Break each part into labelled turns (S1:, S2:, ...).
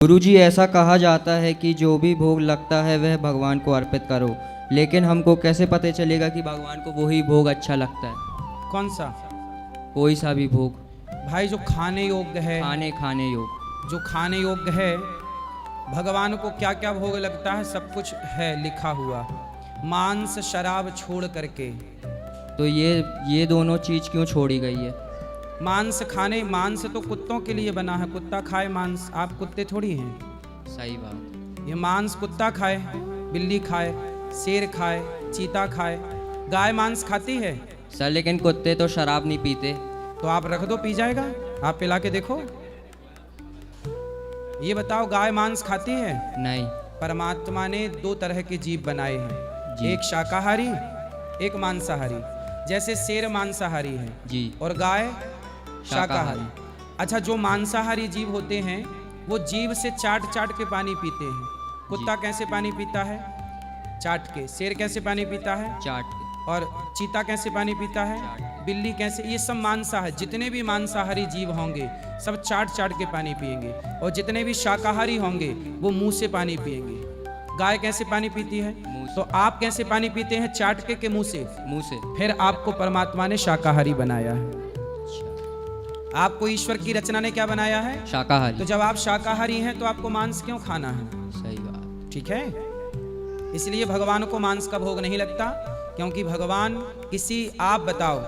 S1: गुरुजी, ऐसा कहा जाता है कि जो भी भोग लगता है वह भगवान को अर्पित करो, लेकिन हमको कैसे पता चलेगा कि भगवान को वही भोग अच्छा लगता है?
S2: कौन सा?
S1: कोई सा भी भोग
S2: भाई जो खाने योग्य है,
S1: खाने योग।
S2: जो खाने योग्य है, भगवान को क्या क्या भोग लगता है सब कुछ है लिखा हुआ, मांस शराब छोड़ करके।
S1: तो ये दोनों चीज़ क्यों छोड़ी गई है?
S2: मांस खाने, मांस तो कुत्तों के लिए बना है, कुत्ता खाए मांस, आप कुत्ते थोड़ी हैं।
S1: सही बात।
S2: ये मांस कुत्ता खाए, बिल्ली खाए, शेर खाए, चीता खाए, गाय मांस खाती है।
S1: सर लेकिन कुत्ते तो शराब नहीं पीते।
S2: तो आप रख दो, पी जाएगा। आप पिला के देखो। ये बताओ, गाय मांस खाती है?
S1: नहीं।
S2: परमात्मा ने दो तरह के जीव बनाए हैं,
S1: जी।
S2: एक शाकाहारी, एक मांसाहारी। जैसे शेर मांसाहारी है
S1: जी।
S2: और गाय शाकाहारी। अच्छा, जो मांसाहारी जीव होते हैं वो जीव से चाट चाट के पानी पीते हैं। कुत्ता कैसे पानी पीता है? चाट के। शेर कैसे पानी पीता है?
S1: चाट के।
S2: और चीता कैसे पानी पीता है?
S1: चाट।
S2: बिल्ली कैसे? ये सब मांसाहारी, जितने भी मांसाहारी जीव होंगे सब चाट चाट के पानी पिएंगे, और जितने भी शाकाहारी होंगे वो मुंह से पानी पिएंगे। गाय कैसे पानी पीती है? तो आप कैसे पानी पीते हैं? चाट के मुंह से?
S1: मुंह से।
S2: फिर आपको परमात्मा ने शाकाहारी बनाया है। आपको ईश्वर की रचना ने क्या बनाया है?
S1: शाकाहारी।
S2: तो जब आप शाकाहारी हैं तो आपको मांस क्यों खाना है?
S1: सही बात।
S2: ठीक है, इसलिए भगवान को मांस का भोग नहीं लगता, क्योंकि भगवान किसी, आप बताओ,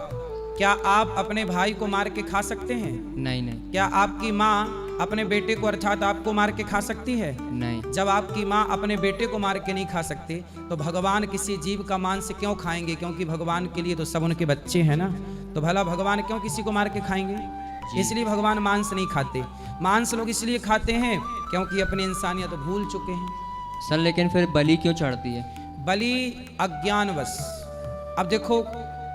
S2: क्या आप अपने भाई को मार के खा सकते हैं?
S1: नहीं नहीं।
S2: क्या आपकी माँ अपने बेटे को अर्थात आपको मार के खा सकती है?
S1: नहीं।
S2: जब आपकी माँ अपने बेटे को मार के नहीं खा सकती तो भगवान किसी जीव का मांस क्यों खाएंगे? क्योंकि भगवान के लिए तो सब उनके बच्चे हैं ना, तो भला भगवान क्यों किसी को मार के खाएंगे? इसलिए भगवान मांस नहीं खाते। मांस लोग इसलिए खाते हैं क्योंकि अपनी इंसानियत तो भूल चुके हैं।
S1: सर लेकिन फिर बलि क्यों चढ़ती है?
S2: बलि अज्ञानवश। अब देखो,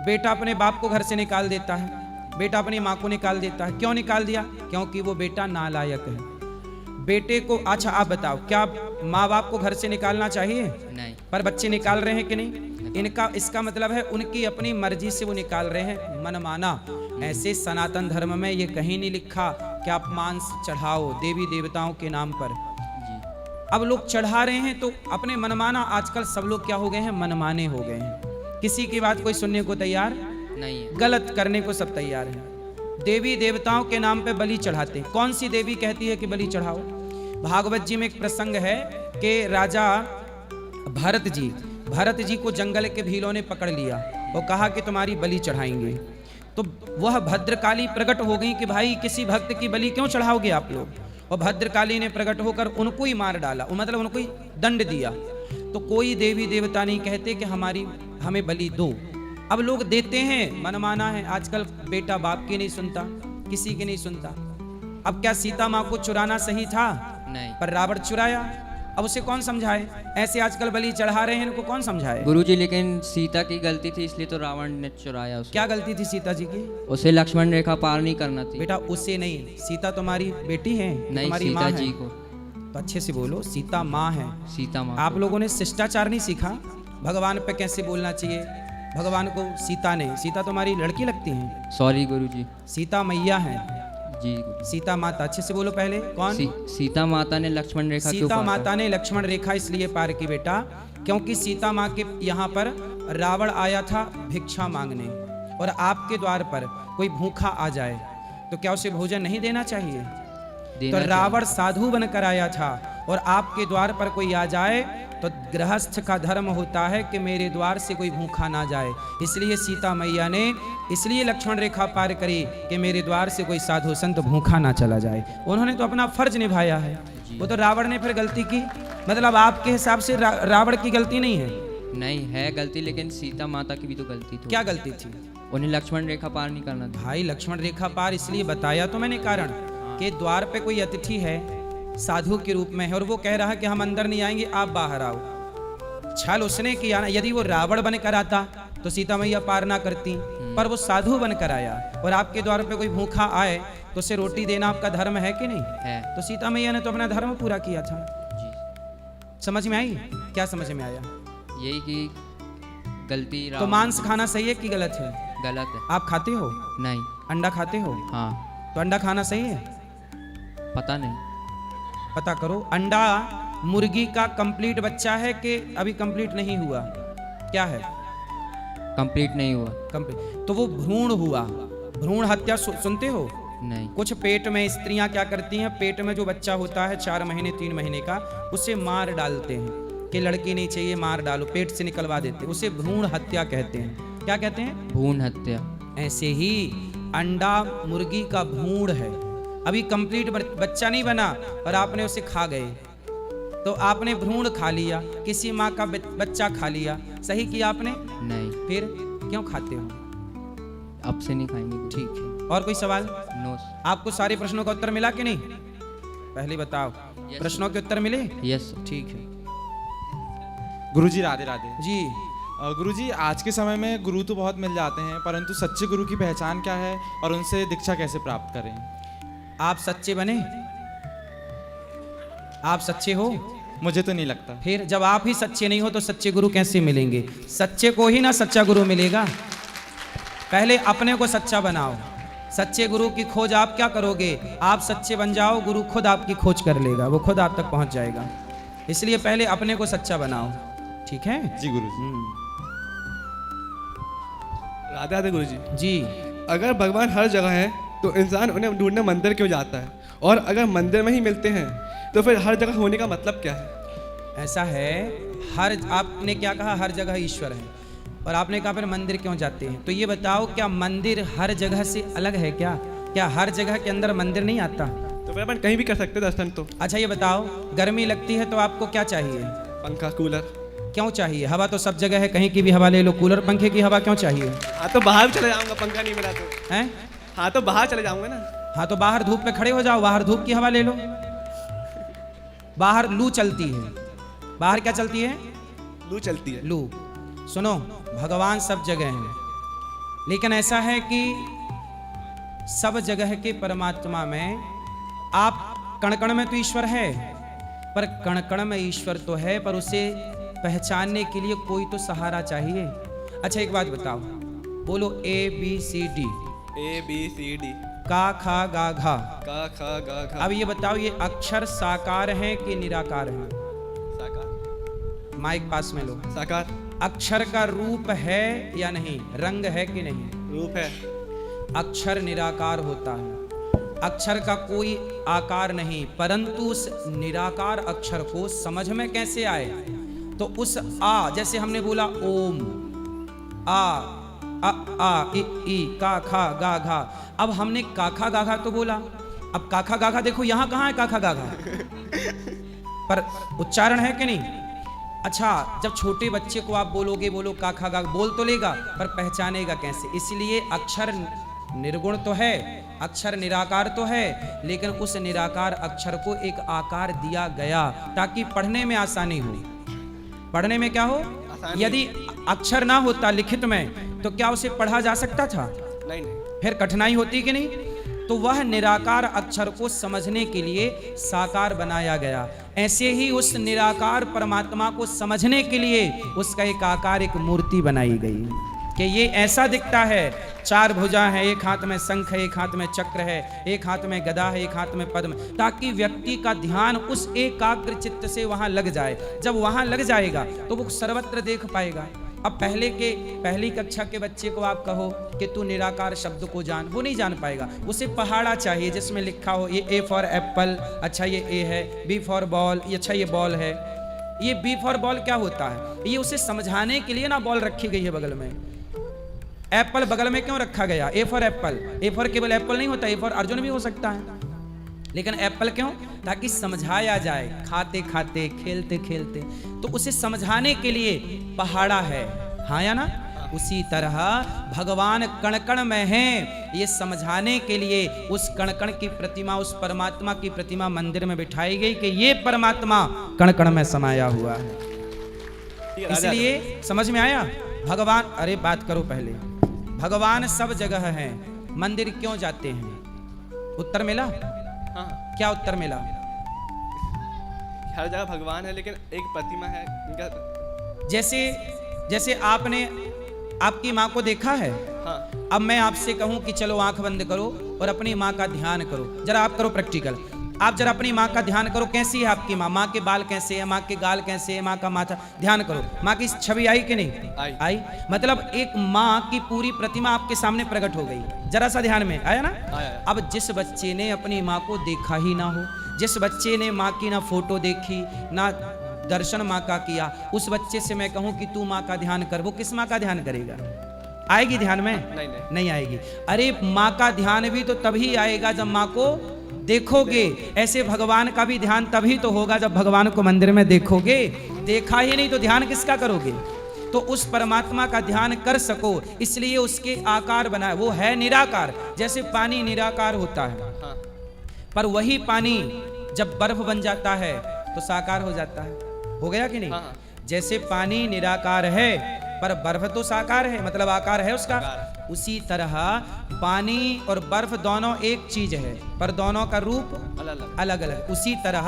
S2: बेटा अपने बाप को घर से निकाल देता है, बेटा अपनी माँ को निकाल देता है। क्यों निकाल दिया? क्योंकि वो बेटा नालायक है। बेटे को, अच्छा आप बताओ, क्या माँ बाप को घर से निकालना चाहिए?
S1: नहीं।
S2: पर बच्चे निकाल रहे हैं कि नहीं? इनका, इसका मतलब है उनकी अपनी मर्जी से वो निकाल रहे हैं, मनमाना। ऐसे सनातन धर्म में ये कहीं नहीं लिखा कि आप मांस चढ़ाओ देवी देवताओं के नाम पर।
S1: जी।
S2: अब लोग चढ़ा रहे हैं तो अपने मनमाना, आजकल सब लोग क्या हो गए हैं? मनमाने हो गए हैं। किसी की बात कोई सुनने को तैयार
S1: नहीं है।
S2: गलत करने को सब तैयार हैं। देवी देवताओं के नाम पे बलि चढ़ाते हैं। कौन सी देवी कहती है कि बलि चढ़ाओ? भागवत जी में एक प्रसंग है कि राजा भरत जी को जंगल के भीलों ने पकड़ लिया और कहा कि तुम्हारी बलि चढ़ाएंगे। तो वह भद्रकाली प्रकट हो गई कि भाई किसी भक्त की बलि क्यों चढ़ाओगे आप लोग? और भद्रकाली ने प्रकट होकर उनको ही मार डाला, मतलब उनको ही दंड दिया। तो कोई देवी देवता नहीं कहते कि हमें बलि दो। अब लोग देते हैं, मनमाना है। आजकल बेटा बाप की नहीं सुनता, किसी की नहीं सुनता। अब क्या सीता माँ को चुराना सही था?
S1: नहीं।
S2: पर रावण चुराया। अब उसे कौन समझाए? ऐसे आजकल बलि चढ़ा रहे हैं, इनको कौन समझाए?
S1: गुरुजी, लेकिन सीता की गलती थी, इसलिए तो रावण ने चुराया उसे।
S2: क्या गलती थी सीता जी की?
S1: उसे लक्ष्मण रेखा पार नहीं करना थी।
S2: बेटा उसे नहीं, सीता तुम्हारी बेटी है,
S1: नहीं,
S2: तुम्हारी
S1: सीता
S2: माँ
S1: जी
S2: है।
S1: को।
S2: तो अच्छे से बोलो, सीता माँ है।
S1: सीता माँ
S2: आप
S1: को।
S2: लोगों ने शिष्टाचार नहीं सीखा, भगवान पे कैसे बोलना चाहिए। भगवान को सीता ने, सीता तुम्हारी लड़की लगती है?
S1: सॉरी गुरुजी।
S2: सीता मैया है
S1: जी।
S2: सीता माता। अच्छे से बोलो पहले। कौन?
S1: सीता माता ने लक्ष्मण रेखा क्यों
S2: सीता
S1: पार
S2: माता ने लक्ष्मण रेखा इसलिए पार की बेटा, क्योंकि सीता माँ के यहाँ पर रावण आया था भिक्षा मांगने, और आपके द्वार पर कोई भूखा आ जाए तो क्या उसे भोजन नहीं देना चाहिए? तो रावण साधु बनकर आया था, और आपके द्वार पर कोई आ जाए तो गृहस्थ का धर्म होता है कि मेरे द्वार से कोई भूखा ना जाए। इसलिए सीता मैया ने इसलिए लक्ष्मण रेखा पार करी कि मेरे द्वार से कोई साधु संत भूखा ना चला जाए। उन्होंने तो अपना फर्ज निभाया है। वो तो रावण ने फिर गलती की, मतलब आपके हिसाब से रावण की गलती नहीं है?
S1: नहीं है गलती, लेकिन सीता माता की भी तो गलती थी।
S2: क्या गलती थी?
S1: उन्हें लक्ष्मण रेखा पार नहीं करना था।
S2: भाई लक्ष्मण रेखा पार इसलिए बताया तो मैंने कारण कि द्वार पे कोई अतिथि है, साधु के रूप में है, और वो कह रहा है कि हम अंदर नहीं आएंगे, आप बाहर आओ। छल उसने किया ना। यदि वो रावण बनकर आता तो सीता मैया पार ना करती, पर वो साधु बनकर आया, और आपके द्वार पे कोई भूखा आए तो उसे रोटी देना आपका धर्म है कि नहीं
S1: है?
S2: तो सीता मैया ने तो अपना धर्म पूरा किया था।
S1: जी।
S2: समझ में आई? क्या समझ में आया?
S1: यही कि गलती
S2: तो मांस खाना सही है कि गलत है?
S1: गलत है।
S2: आप खाते हो?
S1: नहीं।
S2: अंडा खाते हो?
S1: हाँ।
S2: तो अंडा खाना सही है?
S1: पता नहीं।
S2: पता करो। अंडा मुर्गी का कंप्लीट बच्चा है कि अभी कंप्लीट नहीं हुआ? क्या है?
S1: कंप्लीट नहीं हुआ।
S2: कंप्लीट तो वो भ्रूण हुआ। भ्रूण हत्या सुनते हो?
S1: नहीं।
S2: कुछ पेट में स्त्रियां क्या करती हैं, पेट में जो बच्चा होता है 4 महीने 3 महीने का, उसे मार डालते हैं कि लड़की नहीं चाहिए, मार डालो, पेट से निकलवा देते हैं, उसे भ्रूण हत्या कहते हैं। क्या कहते हैं?
S1: भ्रूण हत्या।
S2: ऐसे ही अंडा मुर्गी का भ्रूण है, अभी कंप्लीट बच्चा नहीं बना और आपने उसे खा गए, तो आपने भ्रूण खा लिया, किसी माँ का बच्चा खा लिया, सही किया आपने?
S1: नहीं।
S2: फिर क्यों खाते हो?
S1: अब से नहीं खाएंगे।
S2: ठीक है, और कोई सवाल?
S1: नो।
S2: आपको सारे प्रश्नों का उत्तर मिला कि नहीं? पहले बताओ।
S1: Yes.
S2: प्रश्नों के उत्तर मिले?
S1: यस।
S2: ठीक है
S3: गुरुजी राधे राधे
S2: जी।
S3: गुरुजी, आज के समय में गुरु तो बहुत मिल जाते हैं, परंतु सच्चे गुरु की पहचान क्या है और उनसे दीक्षा कैसे प्राप्त करें?
S2: आप सच्चे बने? आप सच्चे हो?
S3: मुझे तो नहीं लगता।
S2: फिर जब आप ही सच्चे नहीं हो तो सच्चे गुरु कैसे मिलेंगे? सच्चे को ही ना सच्चा गुरु मिलेगा। पहले अपने को सच्चा बनाओ, सच्चे गुरु की खोज आप क्या करोगे? आप सच्चे बन जाओ, गुरु खुद आपकी खोज कर लेगा, वो खुद आप तक पहुंच जाएगा। इसलिए पहले अपने को सच्चा बनाओ, ठीक है?
S3: जी गुरुजी।
S4: राधे राधे गुरुजी।
S2: जी।
S4: अगर भगवान हर जगह है तो इंसान उन्हें ढूंढने मंदिर क्यों जाता है, और अगर मंदिर में ही मिलते हैं तो फिर हर जगह होने का मतलब क्या है?
S2: ऐसा है, हर आपने क्या कहा? हर जगह ईश्वर है, और आपने कहा फिर मंदिर क्यों जाते हैं? तो ये बताओ, क्या मंदिर हर जगह से अलग है क्या? क्या हर जगह के अंदर मंदिर नहीं आता?
S4: तो फिर अपन कहीं भी कर सकते दर्शन तो।
S2: अच्छा ये बताओ, गर्मी लगती है तो आपको क्या चाहिए?
S4: पंखा, कूलर।
S2: क्यों चाहिए? हवा तो सब जगह है, कहीं की भी हवा ले लो, कूलर पंखे की हवा क्यों चाहिए?
S4: हाँ तो बाहर चले जाऊंगा, पंखा नहीं मिला तो।
S2: हैं?
S4: हाँ तो बाहर चले जाऊंगा ना।
S2: हाँ तो बाहर धूप पे खड़े हो जाओ, बाहर धूप की हवा ले लो। बाहर लू चलती है, बाहर क्या चलती है?
S4: लू चलती है।
S2: लू। सुनो, भगवान सब जगह हैं, लेकिन ऐसा है कि सब जगह के परमात्मा में आप कण कण में तो ईश्वर है, पर कण कण में ईश्वर तो है, पर उसे पहचानने के लिए कोई तो सहारा चाहिए। अच्छा एक बात बताओ, बोलो ABCD।
S4: ABCD।
S2: का खा गा घा।
S4: का खा गा घा।
S2: अब ये बताओ, ये अक्षर साकार हैं कि निराकार हैं?
S4: साकार।
S2: माइक पास में लो।
S4: साकार।
S2: अक्षर का रूप है या नहीं? रंग है कि नहीं?
S4: रूप है।
S2: अक्षर निराकार होता है, अक्षर का कोई आकार नहीं, परंतु उस निराकार अक्षर को समझ में कैसे आए? तो उस आ, जैसे हमने बोला ओम, आ ई का खा गा घा, अब हमने काखा गाघा तो बोला, अब काखा गाघा देखो यहाँ कहाँ है काखा गाघा? पर उच्चारण है कि नहीं? अच्छा, जब छोटे बच्चे को आप बोलोगे, बोलो काखा गा, बोल तो लेगा, पर पहचानेगा कैसे? इसलिए अक्षर निर्गुण तो है, अक्षर निराकार तो है, लेकिन उस निराकार अक्षर को एक आकार दिया गया ताकि पढ़ने में आसानी हो। पढ़ने में क्या हो? यदि अक्षर ना होता लिखित में तो क्या उसे पढ़ा जा सकता था?
S4: नहीं।
S2: फिर कठिनाई होती कि नहीं? तो वह निराकार अक्षर को समझने के लिए साकार बनाया गया। ऐसे ही उस निराकार परमात्मा को समझने के लिए उसका एक आकार, एक मूर्ति बनाई गई कि ये ऐसा दिखता है, 4 भुजा है, एक हाथ में शंख है, एक हाथ में चक्र है, एक हाथ में गदा है, एक हाथ में पद्म, ताकि व्यक्ति का ध्यान उस एकाग्र चित्त से वहां लग जाए। जब वहां लग जाएगा तो वो सर्वत्र देख पाएगा। अब पहली कक्षा के बच्चे को आप कहो कि तू निराकार शब्द को जान, वो नहीं जान पाएगा। उसे पहाड़ा चाहिए जिसमें लिखा हो ये A फॉर एप्पल, अच्छा ये A है, B फॉर बॉल, अच्छा ये बॉल है। ये B फॉर बॉल क्या होता है? ये उसे समझाने के लिए ना बॉल रखी गई है बगल में। एप्पल बगल में क्यों रखा गया? A for Apple. A for केवल एप्पल नहीं होता, A फॉर अर्जुन भी हो सकता है, लेकिन एप्पल क्यों? ताकि समझाया जाए, खाते खाते, खेलते खेलते, तो उसे समझाने के लिए पहाड़ा है। हाँ या ना? उसी तरह भगवान कण कण में हैं, ये समझाने के लिए उस कण कण की प्रतिमा, उस परमात्मा की प्रतिमा मंदिर में बिठाई गई कि ये परमात्मा कण कण में समाया हुआ है। इसलिए समझ में आया? भगवान, अरे बात करो पहले, भगवान सब जगह है, मंदिर क्यों जाते हैं? उत्तर मिला?
S4: हाँ।
S2: क्या उत्तर मिला?
S4: हर जगह भगवान है, लेकिन एक प्रतिमा है इनका।
S2: जैसे आपने आपकी माँ को देखा है।
S4: हाँ।
S2: अब मैं आपसे कहूं कि चलो आंख बंद करो और अपनी माँ का ध्यान करो, जरा आप करो प्रैक्टिकल। आप जरा अपनी माँ का ध्यान करो, कैसी है आपकी माँ? माँ के बाल कैसे हैं, माँ के गाल कैसे हैं, माँ का माथा ध्यान करो। माँ की छवि आई कि नहीं आई? मतलब एक माँ की पूरी प्रतिमा आपके सामने प्रकट हो गई। जरा सा ध्यान में आया ना? अब जिस बच्चे ने अपनी माँ को देखा ही ना हो, जिस बच्चे ने माँ की ना फोटो देखी ना दर्शन माँ का किया, उस बच्चे से मैं कहूँ कि तू माँ का ध्यान कर, वो किस माँ का ध्यान करेगा? आएगी ध्यान में? नहीं आएगी। अरे माँ का ध्यान भी तो तभी आएगा जब माँ को देखोगे। ऐसे भगवान का भी ध्यान तभी तो होगा जब भगवान को मंदिर में देखोगे। देखा ही नहीं तो ध्यान किसका करोगे? तो उस परमात्मा का ध्यान कर सको, इसलिए उसके आकार बनाए। वो है निराकार, जैसे पानी निराकार होता है, पर वही पानी जब बर्फ बन जाता है तो साकार हो जाता है। हो गया कि नहीं? जैसे पानी निराकार है पर बर्फ तो साकार है, मतलब आकार है उसका। उसी तरह पानी और बर्फ दोनों एक चीज है, पर दोनों का रूप अलग अलग। उसी तरह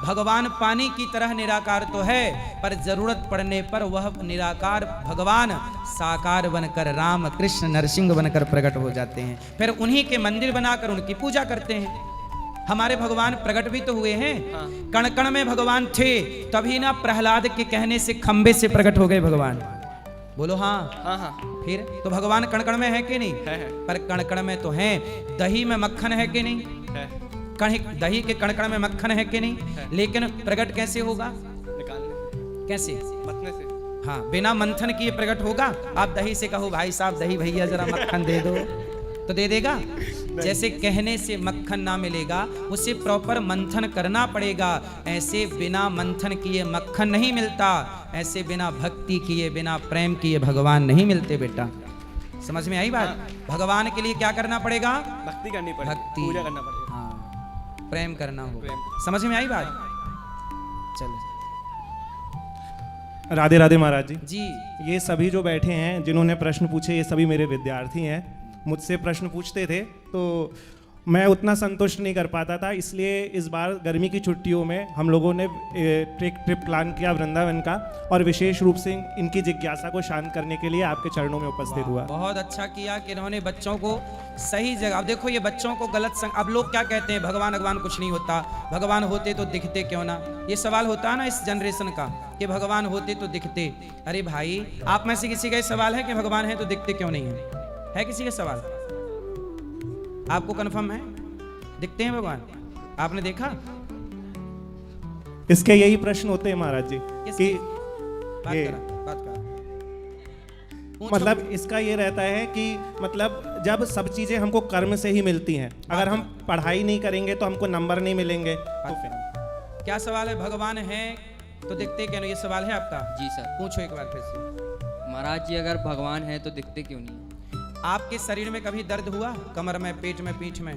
S2: भगवान पानी की तरह निराकार तो है, पर जरूरत पड़ने पर वह निराकार भगवान साकार बनकर राम कृष्ण नरसिंह बनकर प्रकट हो जाते हैं। फिर उन्हीं के मंदिर बनाकर उनकी पूजा करते हैं। हमारे भगवान प्रकट भी तो हुए हैं, कण कण में भगवान थे, तभी ना प्रहलाद के कहने से खंबे से प्रकट हो गए भगवान। बोलो हाँ। फिर तो भगवान कण कण में है कि नहीं? है। पर कण कण में तो हैं। दही में मक्खन है कि नहीं? है। दही के कण कण में मक्खन है कि नहीं? है। लेकिन प्रकट कैसे होगा? निकालने। कैसे? मंथन से। हाँ, बिना मंथन किए प्रकट होगा। आप दही से कहो भाई साहब दही भैया जरा मक्खन दे दो, तो दे देगा? जैसे कहने से मक्खन ना मिलेगा, उसे प्रॉपर मंथन करना पड़ेगा। ऐसे बिना मंथन किए मक्खन नहीं मिलता, ऐसे बिना भक्ति किए बिना प्रेम किए भगवान नहीं मिलते बेटा। समझ में आई बात? भगवान के लिए क्या करना पड़ेगा? भक्ति करनी पड़ेगी, भक्ति पूजा करना पड़ेगा। हाँ, प्रेम करना होगा। समझ में आई बात? चलो।
S5: राधे राधे महाराज जी।
S2: जी,
S5: ये सभी जो बैठे हैं जिन्होंने प्रश्न पूछे, ये सभी मेरे विद्यार्थी हैं। मुझसे प्रश्न पूछते थे तो मैं उतना संतुष्ट नहीं कर पाता था, इसलिए इस बार गर्मी की छुट्टियों में हम लोगों ने ट्रिप प्लान किया वृंदावन का, और विशेष रूप से इनकी जिज्ञासा को शांत करने के लिए आपके चरणों में उपस्थित हुआ।
S2: बहुत अच्छा किया कि इन्होंने बच्चों को सही जगह। अब देखो ये बच्चों को गलत अब लोग क्या कहते हैं, भगवान भगवान कुछ नहीं होता, भगवान होते तो दिखते क्यों ना। ये सवाल होता है ना इस जनरेशन का कि भगवान होते तो दिखते। अरे भाई, आप में से किसी का सवाल है कि भगवान है तो दिखते क्यों नहीं है किसी का सवाल? आपको कंफर्म है दिखते हैं भगवान? आपने देखा?
S5: इसके यही प्रश्न होते हैं महाराज जी कि
S2: बात करा।
S5: मतलब इसका ये रहता है कि मतलब जब सब चीजें हमको कर्म से ही मिलती हैं, अगर हम पढ़ाई नहीं करेंगे तो हमको नंबर नहीं मिलेंगे। तो फिर
S2: क्या सवाल है? भगवान है तो दिखते क्यों नहीं? ये सवाल है आपका?
S1: जी सर।
S2: पूछो एक बार फिर से।
S1: महाराज जी, अगर भगवान है तो दिखते क्यों नहीं?
S2: आपके शरीर में कभी दर्द हुआ? कमर में, पेट में, पीठ में?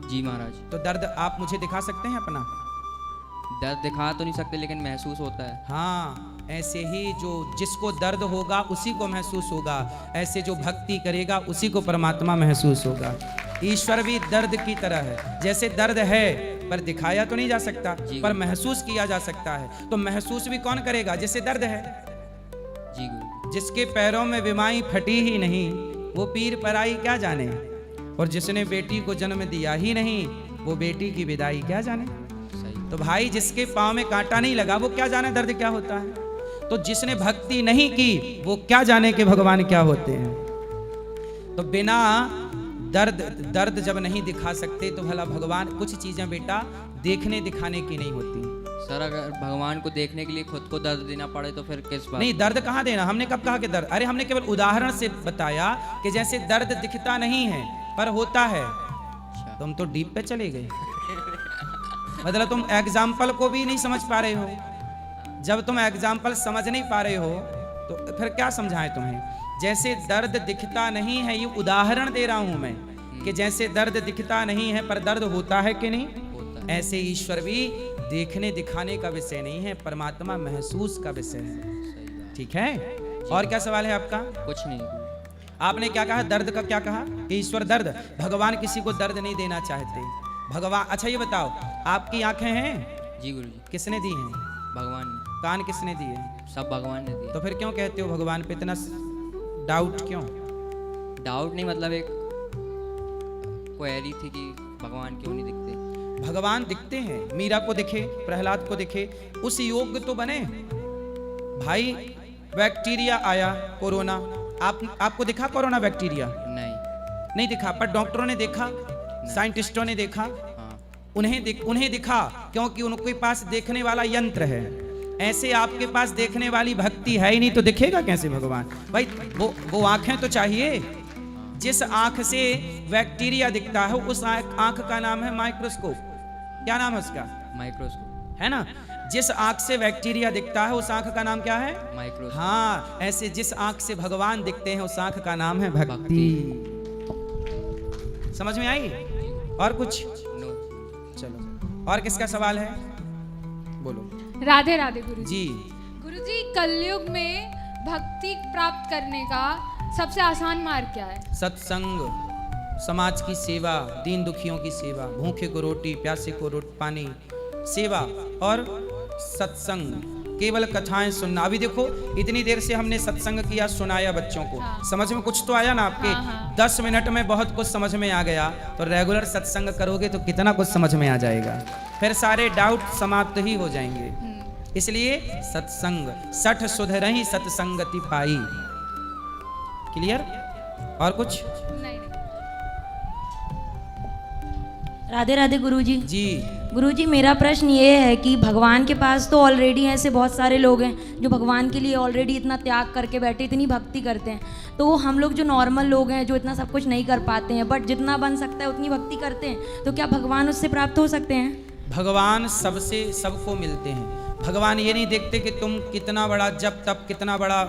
S1: जी महाराज।
S2: तो दर्द आप मुझे दिखा सकते हैं अपना?
S1: दर्द दिखा तो नहीं सकते, लेकिन महसूस होता है।
S2: हाँ, ऐसे ही जो जिसको दर्द होगा उसी को महसूस होगा, ऐसे जो भक्ति करेगा उसी को परमात्मा महसूस होगा। ईश्वर भी दर्द की तरह है, जैसे दर्द है पर दिखाया तो नहीं जा सकता, पर महसूस किया जा सकता है। तो महसूस भी कौन करेगा? जिससे दर्द है।
S1: जी गुरु।
S2: जिसके पैरों में विमाई फटी ही नहीं, वो पीर पराई क्या जाने। और जिसने बेटी को जन्म दिया ही नहीं, वो बेटी की विदाई क्या जाने।
S1: सही।
S2: तो भाई, जिसके पाँव में कांटा नहीं लगा वो क्या जाने दर्द क्या होता है। तो जिसने भक्ति नहीं की वो क्या जाने कि भगवान क्या होते हैं। तो बिना दर्द जब नहीं दिखा सकते तो भला भगवान। कुछ चीजें बेटा देखने दिखाने की नहीं होती।
S1: सर, अगर भगवान को देखने के लिए खुद को दर्द देना पड़े तो फिर किस बात?
S2: नहीं, दर्द कहाँ देना? हमने कब कहा कि दर्द? अरे हमने केवल उदाहरण से बताया कि जैसे दर्द दिखता नहीं है पर होता है। तुम तो डीप पे चले गए। मतलब तुम एग्जाम्पल को भी नहीं समझ पा रहे हो। जब तुम एग्जाम्पल समझ नहीं पा रहे हो तो फिर क्या समझाएं तुम्हें? जैसे दर्द दिखता नहीं है, ये उदाहरण दे रहा हूं मैं कि जैसे दर्द दिखता नहीं है पर दर्द होता है कि नहीं होता है। ऐसे ईश्वर भी देखने दिखाने का विषय नहीं है, परमात्मा महसूस का विषय है। ठीक है? और क्या सवाल है आपका?
S1: कुछ नहीं।
S2: आपने क्या कहा? दर्द का क्या कहा कि ईश्वर दर्द। भगवान किसी को दर्द नहीं देना चाहते भगवान। अच्छा ये बताओ, आपकी आंखें हैं?
S1: जी गुरु जी।
S2: किसने दी हैं?
S1: भगवान ने।
S2: कान किसने दिए?
S1: सब भगवान ने दिया।
S2: तो फिर क्यों कहते हो भगवान पे इतना डाउट क्यों?
S1: डाउट नहीं, मतलब एक क्वेरी थी कि भगवान क्यों नहीं दिखते।
S2: भगवान दिखते हैं, मीरा को दिखे, प्रहलाद को दिखे, उस योग्य तो बने। भाई बैक्टीरिया आया, कोरोना, आपको दिखा कोरोना बैक्टीरिया? नहीं दिखा, पर डॉक्टरों ने देखा, साइंटिस्टों ने देखा, उन्हें दिखा, क्योंकि उनके पास देखने वाला यंत्र है। ऐसे आपके पास देखने वाली भक्ति है ही नहीं, तो दिखेगा कैसे भगवान? भाई वो आंखें तो चाहिए। जिस आंख से बैक्टीरिया दिखता है उस आंख का नाम है माइक्रोस्कोप। क्या नाम है उसका?
S1: माइक्रोस्कोप,
S2: है ना। जिस आंख से बैक्टीरिया दिखता है उस आंख का नाम क्या है?
S1: माइक्रोस्कोप।
S2: हाँ, ऐसे जिस आंख से भगवान दिखते हैं उस आंख का नाम है भक्ति। समझ में आई? और कुछ? चलो, और किसका सवाल है? बोलो।
S6: राधे राधे गुरुजी।
S2: जी,
S6: गुरुजी, कलयुग में भक्ति प्राप्त करने का सबसे आसान मार्ग क्या है?
S2: सत्संग, समाज की सेवा, दीन दुखियों की सेवा, भूखे को रोटी, प्यासे को पानी, सेवा और सत्संग। केवल कथाएं सुनना। अभी देखो, इतनी देर से हमने सत्संग किया, सुनाया बच्चों को।
S6: हाँ।
S2: समझ में कुछ तो आया ना आपके?
S6: हाँ।
S2: 10 मिनट में बहुत कुछ समझ में आ गया, तो रेगुलर सत्संग करोगे तो कितना कुछ समझ में आ जाएगा, फिर सारे डाउट समाप्त ही हो जाएंगे। इसलिए सत्संग, सठ सुधरहि सत्संगति पाई। क्लियर? और कुछ?
S6: नहीं।
S7: राधे राधे गुरुजी।
S2: जी,
S7: गुरुजी, मेरा प्रश्न ये है कि भगवान के पास तो ऑलरेडी ऐसे बहुत सारे लोग हैं जो भगवान के लिए ऑलरेडी इतना त्याग करके बैठे, इतनी भक्ति करते हैं, तो हम लोग जो नॉर्मल लोग हैं जो इतना सब कुछ नहीं कर पाते हैं, बट जितना बन सकता है उतनी भक्ति करते हैं, तो क्या भगवान उससे प्राप्त हो सकते हैं?
S2: भगवान सबसे सबको मिलते हैं। भगवान ये नहीं देखते कि तुम कितना बड़ा जब तब कितना बड़ा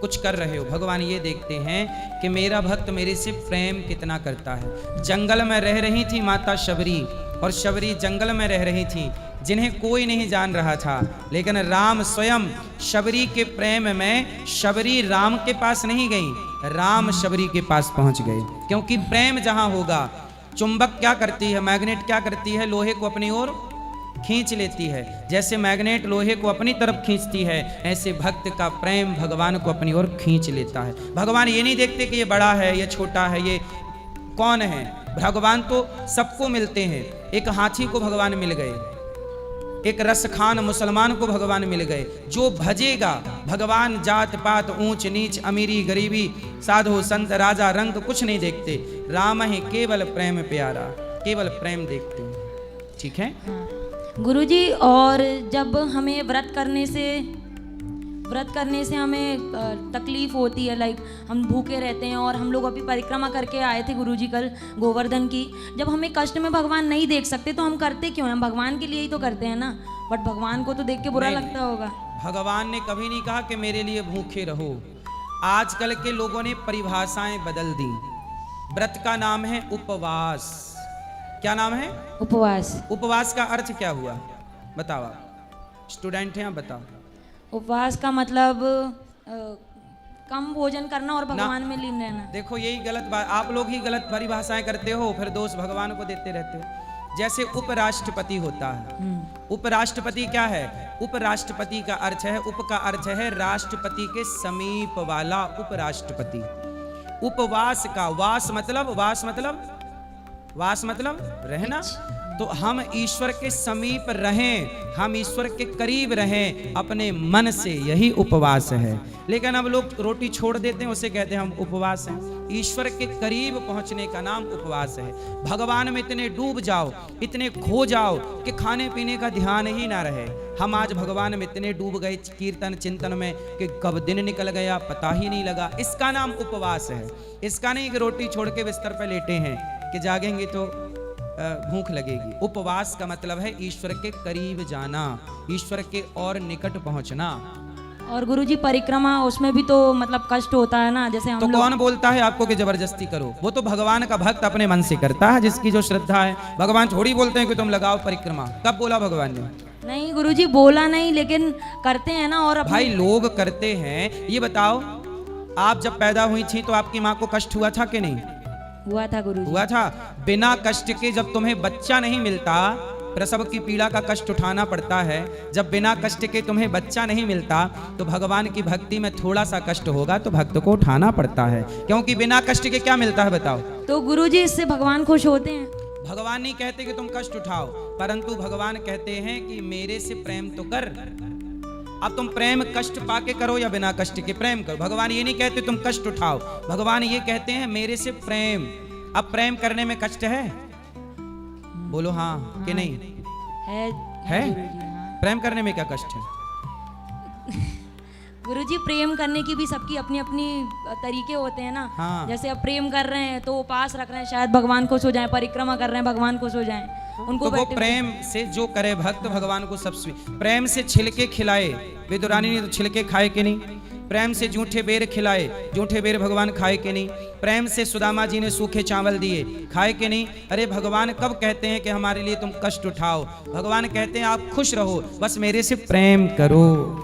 S2: कुछ कर रहे हो। भगवान ये देखते हैं कि मेरा भक्त मेरे से प्रेम कितना करता है। जंगल में रह रही थी माता शबरी, और शबरी जंगल में रह रही थी, जिन्हें कोई नहीं जान रहा था, लेकिन राम स्वयं शबरी के प्रेम में, शबरी राम के पास नहीं गई, राम शबरी के पास पहुंच गए। क्योंकि प्रेम जहां होगा, चुंबक क्या करती है, मैग्नेट क्या करती है, लोहे को अपनी ओर खींच लेती है। जैसे मैग्नेट लोहे को अपनी तरफ खींचती है, ऐसे भक्त का प्रेम भगवान को अपनी ओर खींच लेता है। भगवान ये नहीं देखते कि ये बड़ा है, ये छोटा है, ये कौन है। भगवान तो सबको मिलते हैं। एक हाथी को भगवान मिल गए, एक रसखान मुसलमान को भगवान मिल गए। जो भजेगा भगवान, जात पात, ऊंच नीच, अमीरी गरीबी, साधु संत राजा रंग कुछ नहीं देखते। राम ही केवल प्रेम प्यारा, केवल प्रेम देखते हैं। ठीक है?
S7: हाँ। गुरुजी, और जब हमें व्रत करने से हमें तकलीफ होती है, लाइक हम भूखे रहते हैं, और हम लोग अभी परिक्रमा करके आए थे गुरुजी कल गोवर्धन की, जब हमें कष्ट में भगवान नहीं देख सकते तो हम करते क्यों हैं? हम भगवान के लिए ही तो करते हैं ना, बट भगवान को तो देख के बुरा
S2: नहीं,
S7: लगता होगा।
S2: भगवान ने कभी नहीं कहा कि मेरे लिए भूखे रहो। आजकल के लोगों ने परिभाषाएं बदल दी। व्रत का नाम है उपवास। क्या नाम है?
S7: उपवास।
S2: उपवास का अर्थ क्या हुआ बताओ? आप स्टूडेंट हैं, आप बताओ।
S7: उपवास का मतलब कम भोजन करना और भगवान में लीन रहना।
S2: देखो, यही गलत बात, आप लोग ही गलत परिभाषाएं करते हो, फिर दोष भगवान को देते रहते हो। जैसे उपराष्ट्रपति होता है, उपराष्ट्रपति क्या है? उपराष्ट्रपति का अर्थ है, उप का अर्थ है राष्ट्रपति के समीप वाला उपराष्ट्रपति। उपवास का वास मतलब रहना। तो हम ईश्वर के समीप रहें, हम ईश्वर के करीब रहें अपने मन से, यही उपवास है। लेकिन अब लोग रोटी छोड़ देते हैं, उसे कहते हैं हम उपवास हैं। ईश्वर के करीब पहुंचने का नाम उपवास है। भगवान में इतने डूब जाओ, इतने खो जाओ कि खाने पीने का ध्यान ही ना रहे। हम आज भगवान में इतने डूब गए कीर्तन चिंतन में कि कब दिन निकल गया पता ही नहीं लगा। इसका नाम उपवास है। इसका नहीं कि रोटी छोड़ के बिस्तर पर लेटे हैं कि जागेंगे तो भूख लगेगी। उपवास का मतलब है ईश्वर के करीब जाना, ईश्वर के और निकट पहुंचना।
S7: और गुरुजी, परिक्रमा उसमें भी तो मतलब कष्ट होता है ना, जैसे हम
S2: तो
S7: लोग।
S2: कौन बोलता है आपको कि जबरदस्ती करो? वो तो भगवान का भक्त अपने मन से करता है, जिसकी जो श्रद्धा है। भगवान थोड़ी बोलते हैं कि तुम लगाओ परिक्रमा। कब बोला भगवान ने?
S7: नहीं गुरुजी, बोला नहीं, लेकिन करते हैं ना। और
S2: भाई लोग करते हैं। ये बताओ, आप जब पैदा हुई थी तो आपकी माँ को कष्ट हुआ था कि नहीं?
S7: हुआ था गुरुजी।
S2: हुआ था। बिना कष्ट के जब तुम्हें बच्चा नहीं मिलता, प्रसव की पीड़ा का कष्ट उठाना पड़ता है। जब बिना कष्ट के तुम्हें बच्चा नहीं मिलता तो भगवान की भक्ति में थोड़ा सा कष्ट होगा तो भक्त को उठाना पड़ता है, क्योंकि बिना कष्ट के क्या मिलता है बताओ?
S7: तो गुरुजी, इससे भगवान खुश होते हैं?
S2: भगवान नहीं कहते कि तुम कष्ट उठाओ, परंतु भगवान कहते हैं कि मेरे से प्रेम तो कर। अब तुम प्रेम कष्ट पाके करो या बिना कष्ट के प्रेम करो। भगवान ये नहीं कहते तुम कष्ट उठाओ, भगवान ये कहते हैं मेरे से प्रेम। अब प्रेम करने में कष्ट है? बोलो हाँ कि नहीं है?
S7: गुरुजी, हाँ।
S2: प्रेम करने में क्या कष्ट है?
S7: गुरुजी, प्रेम करने की भी सबकी अपनी अपनी तरीके होते हैं ना।
S2: हाँ।
S7: जैसे अब प्रेम कर रहे हैं तो उपास रख रहे हैं, शायद भगवान खुश हो जाए, परिक्रमा कर रहे हैं भगवान खुश हो जाए, उनको
S2: तो वो
S7: बैठे-
S2: प्रेम से जो करे भक्त भगवान को सब प्रेम से छिलके खिलाए, विदुरानी ने तो छिलके खाए कि नहीं? प्रेम से जूठे बेर खिलाए, जूठे बेर भगवान खाए कि नहीं? प्रेम से सुदामा जी ने सूखे चावल दिए, खाए कि नहीं? अरे भगवान कब कहते हैं कि हमारे लिए तुम कष्ट उठाओ? भगवान कहते हैं आप खुश रहो, बस मेरे से प्रेम करो।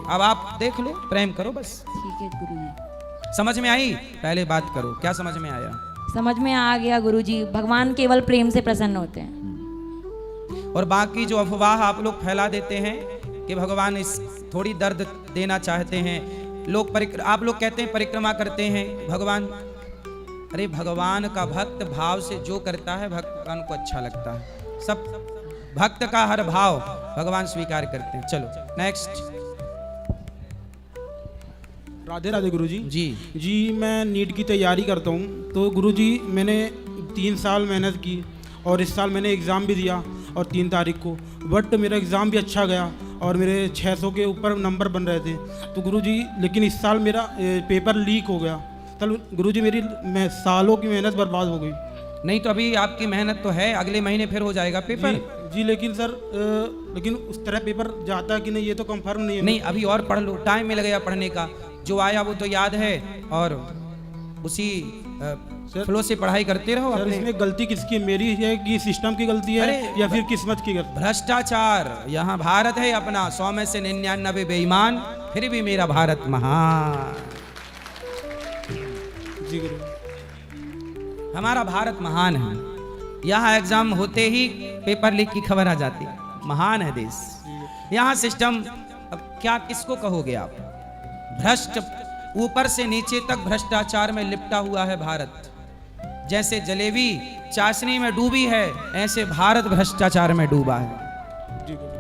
S2: अब आप देख लो, प्रेम करो बस।
S7: ठीक है गुरुजी,
S2: समझ में आई? पहले बात करो, क्या समझ में आया?
S7: समझ में आ गया गुरुजी। भगवान केवल प्रेम से प्रसन्न होते हैं।
S2: और बाकी जो अफवाह आप लोग फैला देते हैं कि भगवान इस थोड़ी दर्द देना चाहते हैं, लोग आप लोग कहते हैं परिक्रमा करते हैं भगवान। अरे भगवान का भक्त भाव से जो करता है भगवान को अच्छा लगता है। सब भक्त का हर भाव भगवान स्वीकार करते हैं। चलो नेक्स्ट।
S8: राधे राधे गुरुजी।
S2: जी
S8: जी, मैं नीट की तैयारी करता हूँ। तो गुरुजी मैंने 3 साल मेहनत की और इस साल मैंने एग्ज़ाम भी दिया और 3 तारीख को, बट मेरा एग्ज़ाम भी अच्छा गया और मेरे 600 के ऊपर नंबर बन रहे थे। तो गुरुजी लेकिन इस साल मेरा पेपर लीक हो गया। तो गुरुजी मेरी सालों की मेहनत बर्बाद हो गई।
S2: नहीं तो अभी आपकी मेहनत तो है, अगले महीने फिर हो जाएगा पेपर।
S8: जी लेकिन सर लेकिन उस तरह पेपर जाता है कि नहीं ये तो कंफर्म नहीं है।
S2: नहीं अभी और पढ़ लो, टाइम मिल गया पढ़ने का। जो आया वो तो याद है और उसी फ्लो से पढ़ाई करते रहो।
S8: सर
S2: अपने
S8: इसमें गलती किसकी है? मेरी है कि सिस्टम की गलती है
S2: अरे,
S8: या फिर किस्मत की गलती?
S2: भ्रष्टाचार, यहाँ भारत है अपना, 100 में से 99 बेईमान, फिर भी मेरा भारत महान।
S8: जी गुरु।
S2: हमारा भारत महान है। यहाँ एग्जाम होते ही पेपर लीक की खबर आ जाती है। महान है देश। यहाँ सिस्टम, अब क्या किसको कहोगे आप? भ्रष्ट, ऊपर से नीचे तक भ्रष्टाचार में लिपटा हुआ है भारत। जैसे जलेबी चाशनी में डूबी है, ऐसे भारत भ्रष्टाचार में डूबा है।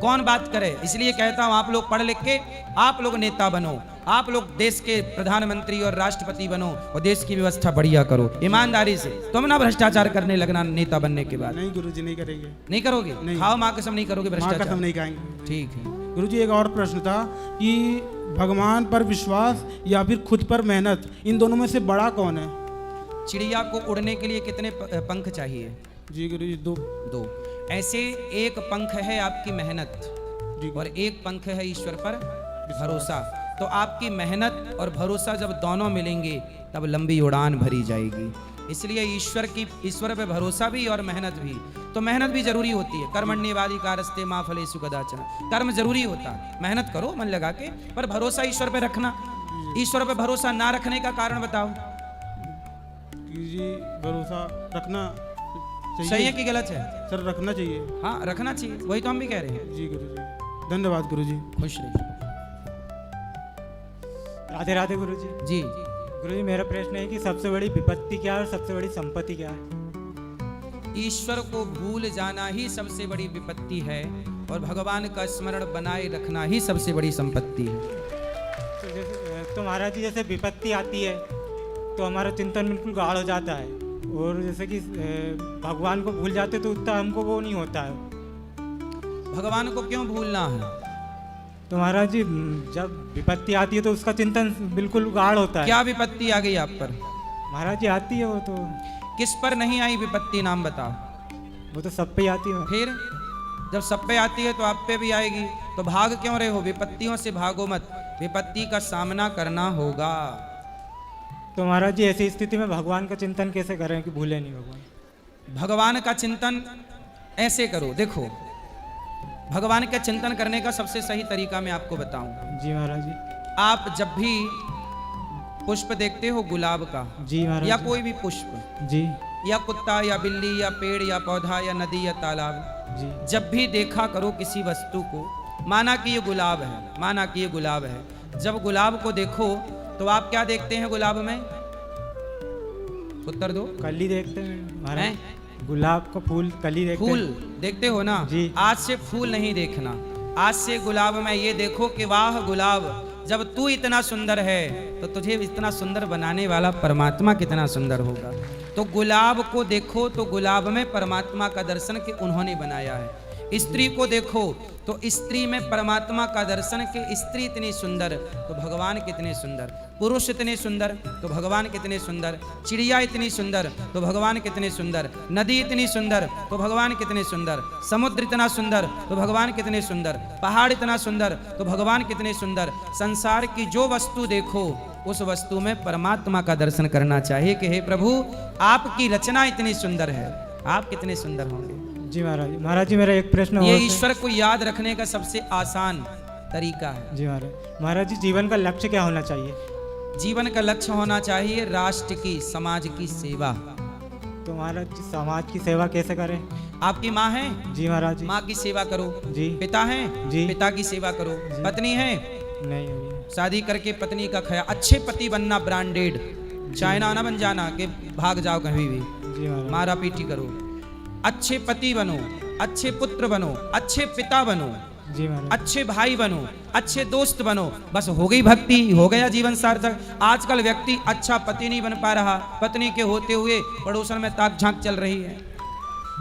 S2: कौन बात करे? इसलिए कहता हूं आप लोग पढ़ लिख के आप लोग नेता बनो, आप लोग देश के प्रधानमंत्री और राष्ट्रपति बनो और देश की व्यवस्था बढ़िया करो ईमानदारी से। तुम ना भ्रष्टाचार करने लगना नेता बनने के बाद।
S8: नहीं गुरुजी नहीं करेंगे।
S2: नहीं करोगे?
S8: नहीं।
S2: खाओ माँ कसम नहीं करोगे
S8: माँ कसम
S2: भ्रष्टाचार।
S8: नहीं खाएंगे।
S2: ठीक है।
S8: गुरुजी एक और प्रश्न था कि भगवान पर विश्वास या फिर खुद पर मेहनत, इन दोनों में से बड़ा कौन है?
S2: चिड़िया को उड़ने के लिए कितने पंख चाहिए?
S8: जी गुरुजी 2।
S2: ऐसे एक पंख है आपकी मेहनत
S8: जी।
S2: और एक पंख है ईश्वर पर भरोसा। तो आपकी मेहनत और भरोसा जब दोनों मिलेंगे तब लंबी उड़ान भरी जाएगी। इसलिए ईश्वर पे भरोसा भी और मेहनत भी। तो मेहनत भी जरूरी होती है। कर्मण्येवाधिकारस्ते मा फलेषु कदाचन। कर्म जरूरी होता है, मेहनत करो मन लगा के, पर भरोसा ईश्वर पे रखना। ईश्वर पे भरोसा ना रखने का कारण बताओ।
S8: जी भरोसा रखना चाहिए।
S2: सही है कि गलत है?
S8: सर रखना चाहिए।
S2: हाँ रखना चाहिए, वही तो हम भी कह रहे हैं।
S8: जी गुरुजी धन्यवाद गुरुजी।
S2: खुश रहिए।
S9: राधे राधे गुरुजी।
S2: जी
S9: गुरुजी मेरा प्रश्न है कि सबसे बड़ी विपत्ति क्या है और सबसे बड़ी संपत्ति क्या है?
S2: ईश्वर को भूल जाना ही सबसे बड़ी विपत्ति है और भगवान का स्मरण बनाए रखना ही सबसे बड़ी संपत्ति है।
S9: तो महाराज जी जैसे विपत्ति आती है तो हमारा चिंतन बिल्कुल गाढ़ हो जाता है, और जैसे कि भगवान को भूल जाते तो उतना हमको वो नहीं होता है।
S2: भगवान को क्यों भूलना है?
S9: तो महाराज जी जब विपत्ति आती है तो उसका चिंतन बिल्कुल गाढ़ होता है।
S2: क्या विपत्ति आ गई आप पर?
S9: महाराज जी आती है वो तो।
S2: किस पर नहीं आई विपत्ति, नाम बताओ।
S9: वो तो सब पे ही आती है।
S2: फिर जब सब पे आती है तो आप पे भी आएगी, तो भाग क्यों रहे हो? विपत्तियों से भागो मत, विपत्ति का सामना करना होगा।
S9: तो महाराज जी ऐसी स्थिति में भगवान का चिंतन कैसे करें कि भूले नहीं भगवान?
S2: भगवान का चिंतन ऐसे करो, देखो भगवान का चिंतन करने का सबसे सही तरीका मैं आपको बताऊं।
S9: जी महाराज जी।
S2: आप जब भी पुष्प देखते हो गुलाब का,
S9: जी महाराज
S2: या
S9: जी।
S2: कोई भी पुष्प,
S9: जी
S2: या कुत्ता या बिल्ली या पेड़ या पौधा या नदी या तालाब,
S9: जी।
S2: जब भी देखा करो किसी वस्तु को, माना कि ये गुलाब है, माना कि ये गुलाब है, जब गुलाब को देखो तो आप क्या देखते हैं गुलाब में? उत्तर दो।
S9: कली देखते हैं महाराज। गुलाब का फूल कली देखते
S2: फूल
S9: हैं।
S2: देखते हो ना?
S9: जी।
S2: आज से फूल नहीं देखना, आज से गुलाब में ये देखो कि वाह गुलाब, जब तू इतना सुंदर है तो तुझे इतना सुंदर बनाने वाला परमात्मा कितना सुंदर होगा। तो गुलाब को देखो तो गुलाब में परमात्मा का दर्शन कि उन्होंने बनाया है। स्त्री को देखो तो स्त्री में परमात्मा का दर्शन कि स्त्री इतनी सुंदर तो भगवान कितने सुंदर, पुरुष इतने सुंदर तो भगवान कितने सुंदर, चिड़िया इतनी सुंदर तो भगवान कितने सुंदर, नदी इतनी सुंदर तो भगवान कितने सुंदर, समुद्र इतना सुंदर तो भगवान कितने सुंदर, पहाड़ इतना सुंदर तो भगवान कितने सुंदर। संसार की जो वस्तु देखो उस वस्तु में परमात्मा का दर्शन करना चाहिए कि हे प्रभु आपकी रचना इतनी सुंदर है, आप कितने सुंदर होंगे।
S9: जी महाराज जी। महाराज जी मेरा एक प्रश्न
S2: ये
S9: और है।
S2: ईश्वर को याद रखने का सबसे आसान तरीका है।
S9: जी महाराज। महाराज जी जीवन का लक्ष्य क्या होना चाहिए?
S2: जीवन का लक्ष्य होना चाहिए राष्ट्र की, समाज की सेवा।
S9: तो महाराज जी समाज की सेवा कैसे करें?
S2: आपकी माँ है,
S9: जी महाराज जी।
S2: माँ की सेवा करो।
S9: जी।
S2: पिता है,
S9: जी।
S2: पिता की सेवा करो। पत्नी है,
S9: नहीं अभी।
S2: शादी करके पत्नी का ख्याल, अच्छे पति बनना, ब्रांडेड, चाइना ना बन जाना कि भाग जाओ कहीं भी,
S9: जी महाराज।
S2: मारा पीटी करो। अच्छे पति बनो, अच्छे पुत्र बनो, अच्छे पिता बनो,
S9: जी महाराज।
S2: अच्छे भाई बनो, अच्छे दोस्त बनो, बस हो गई भक्ति, हो गया जीवन सार्थक। आजकल व्यक्ति अच्छा पति नहीं बन पा रहा, पत्नी के होते हुए पड़ोसन में ताक झांक चल रही है।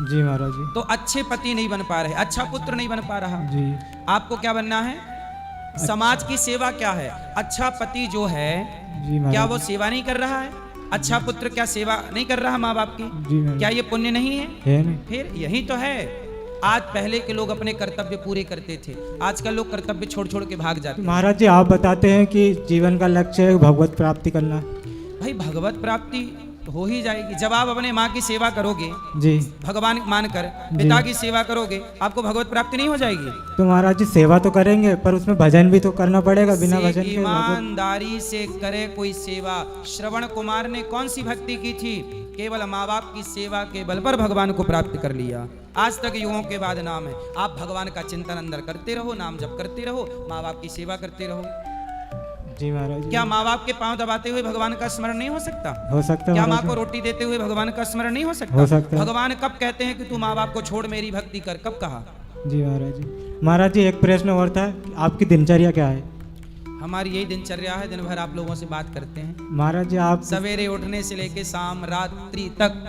S9: जी महाराज जी।
S2: तो अच्छे पति नहीं बन पा रहे, अच्छा पुत्र नहीं बन पा रहा।
S9: जी।
S2: आपको क्या बनना है? समाज की सेवा क्या है? अच्छा पति जो है
S9: जी महाराज।
S2: क्या वो सेवा नहीं कर रहा है? अच्छा पुत्र क्या सेवा नहीं कर रहा माँ बाप की?
S9: जी महाराज।
S2: क्या ये पुण्य नहीं है?
S9: है नहीं।
S2: फिर यही तो है। आज पहले के लोग अपने कर्तव्य पूरे करते थे, आजकल लोग कर्तव्य छोड़ छोड़ के भाग जाते हैं।
S9: महाराज जी आप बताते हैं कि जीवन का लक्ष्य है भगवत प्राप्ति करना।
S2: भाई भगवत प्राप्ति हो ही जाएगी जब आप अपने माँ की सेवा करोगे,
S9: जी।
S2: भगवान मानकर पिता की सेवा करोगे, आपको भगवत प्राप्ति नहीं हो जाएगी?
S9: तो महाराज जी सेवा तो करेंगे पर उसमें भजन भी तो करना पड़ेगा, बिना
S2: से
S9: भजन के भगवत।
S2: ईमानदारी से करे कोई सेवा। श्रवण कुमार ने कौन सी भक्ति की थी? केवल माँ बाप की सेवा के बल पर भगवान को प्राप्त कर लिया। आज तक युगों के बाद नाम है। आप भगवान का चिंतन अंदर करते रहो, नाम जप करते रहो, माँ बाप की सेवा करते रहो।
S9: जी महाराज जी।
S2: क्या माँ बाप के पांव दबाते हुए भगवान का स्मरण नहीं हो सकता?
S9: हो सकता है
S2: क्या माँ
S9: महाराज
S2: को
S9: जी।
S2: रोटी देते हुए भगवान का स्मरण नहीं हो सकता?
S9: हो सकता है।
S2: भगवान कब कहते हैं कि तू माँ बाप को छोड़ मेरी भक्ति कर? कब कहा?
S9: जी महाराज जी। महाराज जी एक प्रश्न और था, आपकी दिनचर्या क्या है?
S2: हमारी यही दिनचर्या है, दिन भर आप लोगों से बात करते हैं।
S9: महाराज जी आप
S2: सवेरे उठने से लेके शाम रात्रि तक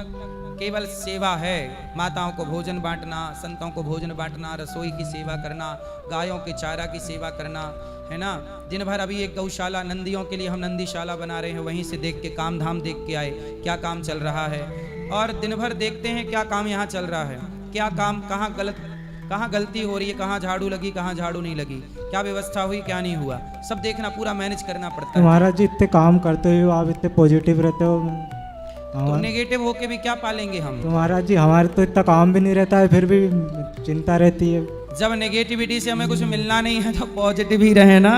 S2: केवल सेवा है। माताओं को भोजन बांटना, संतों को भोजन बांटना, रसोई की सेवा करना, गायों के चारा की सेवा करना, है ना। दिन भर अभी एक गौशाला, नंदियों के लिए हम नंदीशाला बना रहे हैं, वहीं से देख के काम धाम देख के आए क्या काम चल रहा है। और दिन भर देखते हैं क्या काम यहाँ चल रहा है, क्या काम कहाँ गलती हो रही है, कहाँ झाड़ू लगी, कहाँ झाड़ू नहीं लगी, क्या व्यवस्था हुई, क्या नहीं हुआ, सब देखना, पूरा मैनेज करना पड़ता
S9: तो
S2: है।
S9: महाराज जी इतने काम करते हो, आप इतने पॉजिटिव रहते हो,
S2: तो नेगेटिव होके भी क्या पालेंगे हम?
S9: तो महाराज जी हमारे तो इतना काम भी नहीं रहता है, फिर भी चिंता रहती है।
S2: जब नेगेटिविटी से हमें कुछ मिलना नहीं है तो पॉजिटिव ही रहे ना।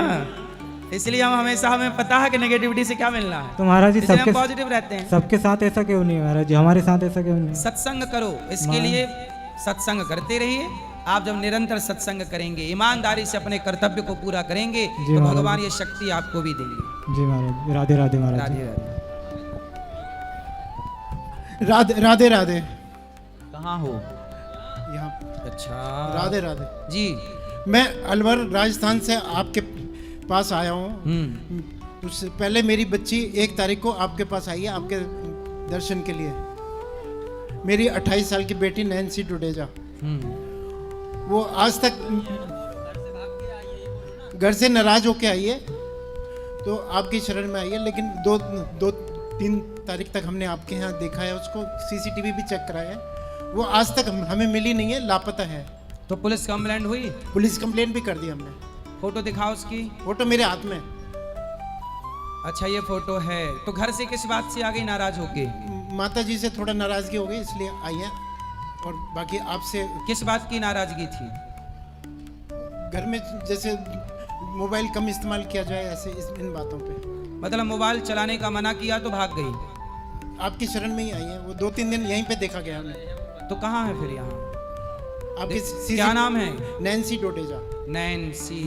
S2: इसलिए हमें पता है कि नेगेटिविटी से क्या मिलना है,
S9: तो महाराज जी
S2: इसलिए हम
S9: सबके
S2: पॉजिटिव रहते हैं।
S9: सबके साथ ऐसा क्यों नहीं है महाराज जी, हमारे साथ ऐसा क्यों नहीं?
S2: सत्संग करो, इसके लिए सत्संग करते रहिए। आप जब निरंतर सत्संग करेंगे, ईमानदारी से अपने कर्तव्य को पूरा करेंगे
S9: जी
S2: तो
S9: महाराज।
S2: भगवान ये शक्ति आपको भी देंगे।
S9: जी महाराज जी। राधे राधे महाराज जी।
S2: राधे राधे।
S10: राधे राधे राधे।
S2: कहाँ हो?
S10: यहाँ।
S2: अच्छा,
S10: राधे राधे
S2: जी।
S10: मैं अलवर राजस्थान से आपके पास आया हूँ। उससे पहले मेरी बच्ची 1 तारीख को आपके पास आई है आपके दर्शन के लिए। मेरी 28 साल की बेटी नैन्सी डुडेजा, वो आज तक घर से नाराज होके आई है, तो आपकी शरण में आई है। लेकिन 2-3 तारीख तक हमने आपके यहाँ देखा है उसको, CCTV भी चेक कराया है, वो आज तक हमें मिली नहीं है, लापता है।
S2: तो पुलिस कंप्लेंट हुई?
S10: पुलिस कंप्लेंट भी कर दी हमने।
S2: फोटो दिखाओ उसकी।
S10: फोटो मेरे हाथ में।
S2: अच्छा ये फोटो है। तो घर से किस बात से आ गई नाराज होके?
S10: माता जी से थोड़ा नाराजगी हो गई इसलिए आई है, और बाकी आपसे।
S2: किस बात की नाराजगी थी?
S10: घर में जैसे मोबाइल कम इस्तेमाल किया जाए, ऐसे इन बातों पे।
S2: मतलब मोबाइल चलाने का मना किया तो भाग गई?
S10: आपकी शरण में ही आई है वो। 2-3 दिन यहीं पे देखा गया हमें।
S2: तो कहाँ है फिर यहाँ?
S10: आपकी
S2: क्या नाम है?
S10: नैन्सी डोडेजा।
S2: नैन्सी।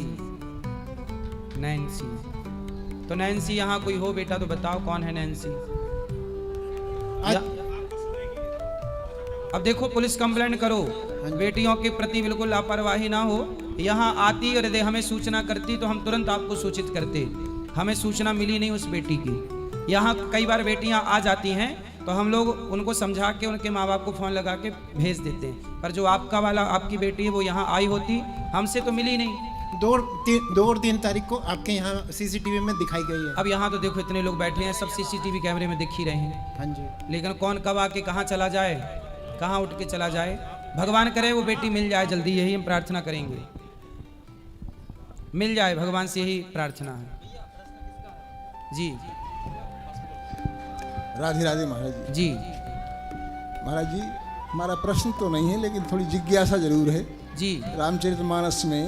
S2: तो नैन्सी यहाँ कोई हो बेटा तो बताओ कौन है नैन्सी? अब देखो पुलिस कंप्लेंट करो, बेटियों के प्रति बिल्कुल लापरवाही ना हो। यहाँ आती और यदि हमें सूचना करती तो हम तुरंत आपको सूचित करते। हमें सूचना मिली नहीं उस बेटी की। यहाँ कई बार बेटियाँ आ जाती हैं तो हम लोग उनको समझा के उनके माँ बाप को फ़ोन लगा के भेज देते हैं, पर जो आपका वाला आपकी बेटी है वो यहाँ आई होती, हमसे तो मिली नहीं।
S10: 2 और 3 तारीख को आपके यहाँ सीसीटीवी में दिखाई गई है।
S2: अब यहाँ तो देखो इतने लोग बैठे हैं, सब सीसीटीवी कैमरे में दिख ही रहे हैं।
S10: हाँ जी।
S2: लेकिन कौन कब आके कहाँ चला जाए, कहाँ उठ के चला जाए। भगवान करे वो बेटी मिल जाए जल्दी, यही हम प्रार्थना करेंगे, मिल जाए, भगवान से यही प्रार्थना है जी।
S11: राधे राधे महाराज जी।
S2: जी
S11: महाराज जी, हमारा प्रश्न तो नहीं है लेकिन थोड़ी जिज्ञासा जरूर है
S2: जी।
S11: रामचरितमानस में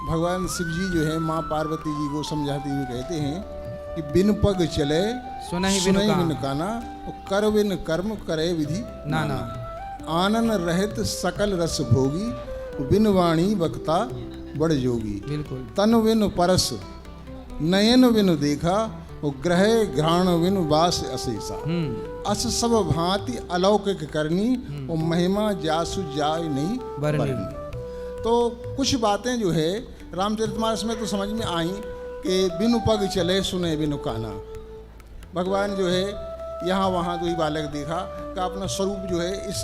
S11: भगवान शिव जी जो है माँ पार्वती जी को समझाते हुए कहते हैं कि बिन पग चले
S2: सुनहि
S11: बिन
S2: बिनु
S11: काना, कर बिन कर्म करे विधि
S2: नाना,
S11: आनन रहित सकल रस भोगी, बिन वाणी वक्ता बड़ जोगी।
S2: बिल्कुल।
S11: तन बिन परस नयन बिन देखा, ग्रह घ्राण बिन वास अशेषा। अस सब भांति अलौकिक करनी, और महिमा जासु जाय नहीं बरनी। तो कुछ बातें जो है रामचरितमानस में तो समझ में आई कि बिनु पग चले सुने बिनु काना। भगवान जो है यहाँ वहाँ कोई बालक देखा का अपना स्वरूप जो है इस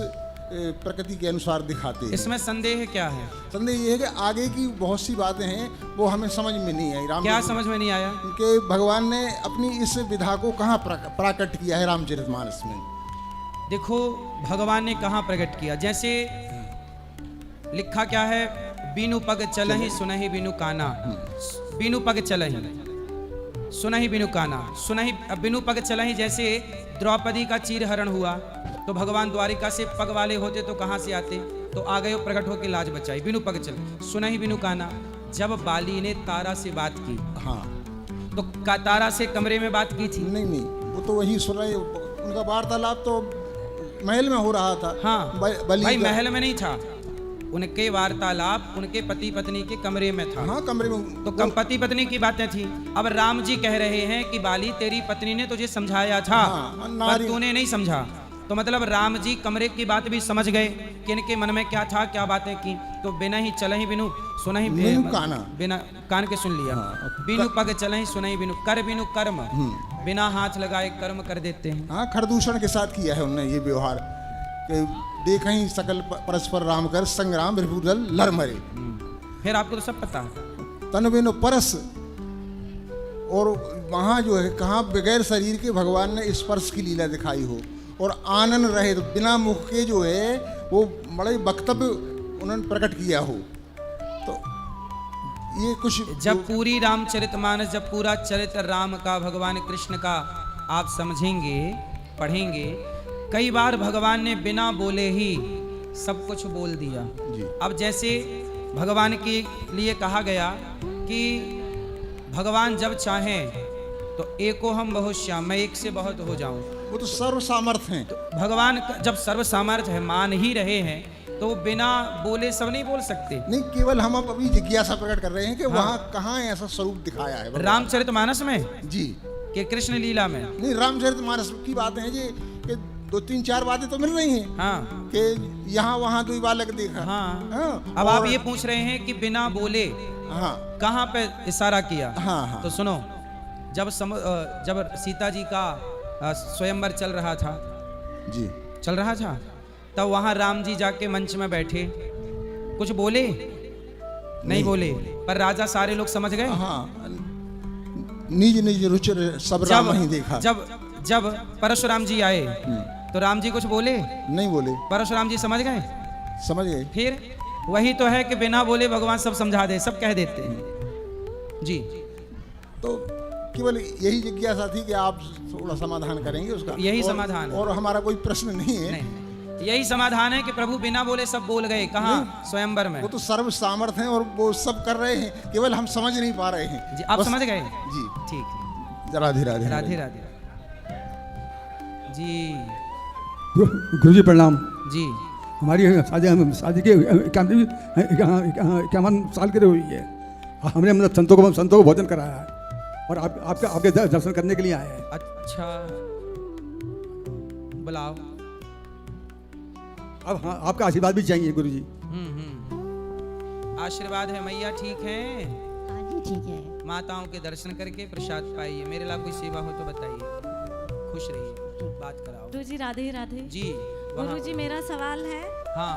S11: प्रकृति के अनुसार दिखाते हैं।
S2: इसमें संदेह क्या है?
S11: संदेह ये है कि आगे की बहुत सी बातें हैं वो हमें समझ में नहीं आई।
S2: क्या समझ में नहीं आया?
S11: कि भगवान ने अपनी इस विधा को कहाँ प्राकट किया है रामचरितमानस में।
S2: देखो भगवान ने कहाँ प्रकट किया, जैसे लिखा क्या है, बीनु पग चलहि सुनहि बिनु काना। बीनु पग चलहि सुनहि बिनु काना, सुनहि बिनु पग चलहि। जैसे द्रौपदी का चीरहरण हुआ तो भगवान द्वारिका से पग वाले होते तो कहाँ से आते, तो आ गए प्रकट होकर लाज बचाई। बिनु पग चल सुनहि बिनु काना। जब बाली ने तारा से बात की,
S11: हाँ,
S2: तो तारा से कमरे में बात की थी?
S11: नहीं, वो तो वही सुन रहे, उनका वार्तालाप तो महल में हो रहा था।
S2: हाँ भाई महल में नहीं था, उनके वार्तालाप उनके पति पत्नी के कमरे में था।
S11: हाँ, कमरे में
S2: तो कम पति पत्नी की बातें थी। अब राम जी कह रहे हैं कि बाली तेरी पत्नी ने तुझे समझाया था, पर तूने नहीं समझा। तो मतलब राम जी कमरे की बात भी समझ गए कि इनके मन में क्या था, क्या बातें की। तो बिना ही चलहि बिनु सुनहि बिना कान के सुन लिया। बिनु पग चलहि सुनहि बिनु कर बिनु कर्म, बिना हाथ लगाए कर्म कर देते हैं।
S11: हाँ, खरदूषण के साथ किया है उन्होंने ये व्यवहार कि देखहीं सकल परस्पर राम कर, संग्राम रिपुदल लड़ मरे।
S2: फिर आपको तो सब पता है।
S11: तन बिनु परस, और वहाँ जो है कहाँ बगैर शरीर के भगवान ने स्पर्श की लीला दिखाई हो, और आनन रहे तो बिना मुख के जो है वो बड़े वक्तव्य उन्होंने प्रकट किया हो। तो ये कुछ
S2: जब पूरी रामचरितमानस, जब पूरा चरित्र राम का, भगवान कृष्ण का आप समझेंगे, पढ़ेंगे, कई बार भगवान ने बिना बोले ही सब कुछ बोल दिया। अब जैसे भगवान के लिए कहा गया कि भगवान जब चाहें तो एको हम बहुत श्याम, मैं एक से बहुत हो जाऊं।
S11: वो तो सर्व सामर्थ हैं।
S2: तो भगवान जब सर्व सामर्थ है, मान ही रहे हैं, तो बिना बोले सब नहीं बोल सकते।
S11: नहीं, केवल हम अब अभी जिज्ञासा प्रकट कर रहे हैं कि वहाँ कहाँ ऐसा स्वरूप दिखाया है
S2: रामचरितमानस में
S11: जी,
S2: कि कृष्ण लीला में।
S11: नहीं, रामचरितमानस की बातें हैं जी कि 2-3-4 बातें तो मिल रही हैं।
S2: हाँ,
S11: कि यहाँ वहाँ कोई बालक देखा।
S2: हाँ। अब आप ये पूछ रहे हैं कि बिना बोले
S11: हाँ
S2: कहाँ पे इशारा किया।
S11: हाँ।
S2: तो सुनो, जब सीता जी का स्वयंवर चल रहा था
S11: जी,
S2: चल रहा था, तब वहाँ राम जी जाके मंच में बैठे, कुछ बोले नहीं बोले, पर राजा सारे लोग समझ गए।
S11: हाँ, निज निज रुचि सब राम ही देखा।
S2: जब परशुराम जी आए तो राम जी कुछ बोले
S11: नहीं बोले,
S2: परशुराम जी समझ गए।
S11: समझ गए।
S2: फिर वही तो है कि बिना बोले भगवान सब समझा दे, सब कह देते हैं जी।
S11: तो केवल यही जिज्ञासा थी कि आप थोड़ा समाधान करेंगे उसका।
S2: यही समाधान है,
S11: और हमारा कोई प्रश्न नहीं है।
S2: नहीं, यही समाधान है कि प्रभु बिना बोले सब बोल गए। कहाँ? स्वयंवर में।
S11: वो तो सर्व सामर्थ हैं और वो सब कर रहे हैं, केवल हम समझ नहीं पा रहे हैं
S2: जी। आप समझ गए
S11: जी?
S2: ठीक।
S11: राधे राधे
S2: राधे राधे जी।
S12: गुरु जी प्रणाम
S2: जी।
S12: हमारी शादी के 51 साल की हुई है। हमने मतलब संतों को भोजन कराया है और आपके दर्शन करने के लिए आए हैं।
S2: अच्छा, बुलाओ।
S12: अब हाँ, आपका आशीर्वाद भी चाहिए गुरु जी।
S2: आशीर्वाद है मैया, ठीक है?
S13: हाँ जी ठीक है।
S2: माताओं के दर्शन करके प्रसाद पाइए। मेरे लिए कोई सेवा हो तो बताइए। खुश रहिए, बात कराओ।
S14: गुरु जी राधे राधे।
S2: जी
S14: गुरु जी मेरा सवाल है,
S2: हाँ,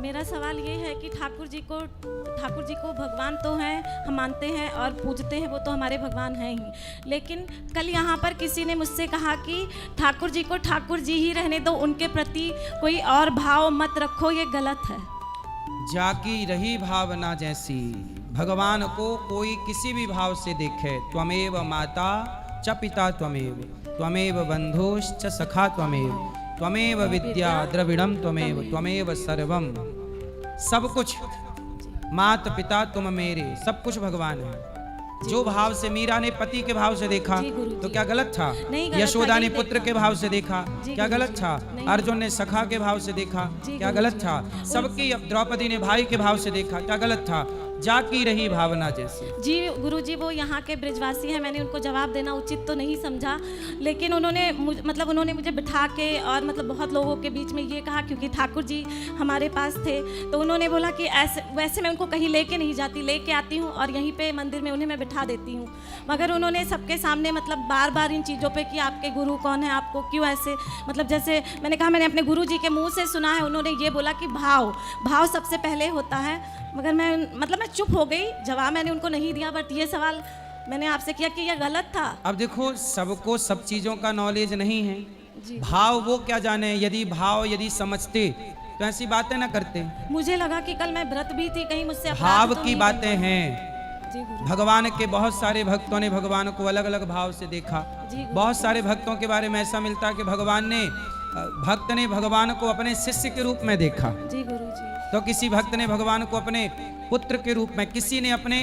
S14: मेरा सवाल ये है कि ठाकुर जी को भगवान तो हैं, हम मानते हैं और पूजते हैं, वो तो हमारे भगवान हैं ही। लेकिन कल यहाँ पर किसी ने मुझसे कहा कि ठाकुर जी को ठाकुर जी ही रहने दो, उनके प्रति कोई और भाव मत रखो, ये गलत है।
S2: जाकी रही भावना जैसी, भगवान को कोई किसी भी भाव से देखे। त्वमेव माता च पिता त्वमेव, त्वमेव बंधुश्च सखा त्वमेव, त्वमेव विद्या द्रविड़म त्वमेव, त्वमेव सर्वम। सब कुछ, माता पिता तुम मेरे, सब कुछ भगवान है। जो भाव से मीरा ने पति के भाव से देखा तो क्या गलत था? यशोदा ने पुत्र के भाव से देखा, क्या गलत था? अर्जुन ने सखा के भाव से देखा, क्या गलत था? सबकी, द्रौपदी ने भाई के भाव से देखा, क्या गलत था? जाकी रही भावना जैसी।
S14: जी गुरु जी, वो यहाँ के ब्रिजवासी हैं, मैंने उनको जवाब देना उचित तो नहीं समझा, लेकिन उन्होंने मुझे बिठा के और बहुत लोगों के बीच में ये कहा, क्योंकि ठाकुर जी हमारे पास थे, तो उन्होंने बोला कि ऐसे वैसे मैं उनको कहीं लेके नहीं जाती, लेके आती हूँ और यहीं पे मंदिर में उन्हें मैं बिठा देती हूँ। मगर उन्होंने सबके सामने बार बार इन चीज़ों पर कि आपके गुरु कौन है, आपको क्यों ऐसे, जैसे मैंने कहा मैंने अपने गुरु जी के मुँह से सुना है, उन्होंने ये बोला कि भाव सबसे पहले होता है। मगर मैं चुप हो गई, जवाब मैंने उनको नहीं दिया, बट ये सवाल मैंने आपसे किया कि यह गलत था।
S2: अब देखो, सबको सब चीजों का नॉलेज नहीं है। भाव वो क्या जाने, यदि समझते तो ऐसी बातें ना करते।
S14: मुझे लगा कि कल मैं व्रत भी थी, कहीं मुझसे
S2: भाव की बातें हैं। भगवान के बहुत सारे भक्तों ने भगवान को अलग अलग भाव से देखा। बहुत सारे भक्तों के बारे में ऐसा मिलता है कि भक्त ने भगवान को अपने शिष्य के रूप में देखा।
S14: जी गुरु जी।
S2: तो किसी भक्त ने भगवान को अपने पुत्र के रूप में, किसी ने अपने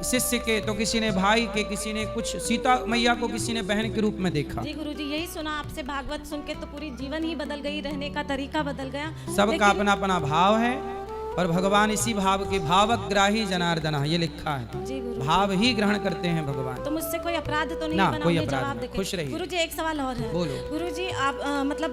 S2: शिष्य के, तो किसी ने भाई के, किसी ने कुछ सीता मैया को किसी ने बहन के रूप में देखा।
S14: जी गुरुजी, यही सुना आपसे, भागवत सुन के तो पूरी जीवन ही बदल गई, रहने का तरीका बदल गया।
S2: सबका अपना अपना भाव है और भगवान इसी भाव के भावग्राही जनार्दन, ये लिखा है। भाव ही ग्रहण करते हैं भगवान।
S14: तो मुझसे कोई अपराध तो नहीं
S2: ना,
S14: बना?
S2: कोई अपराध नहीं। खुश रहिए।
S14: गुरुजी एक सवाल और है।
S2: बोलो।
S14: गुरुजी आप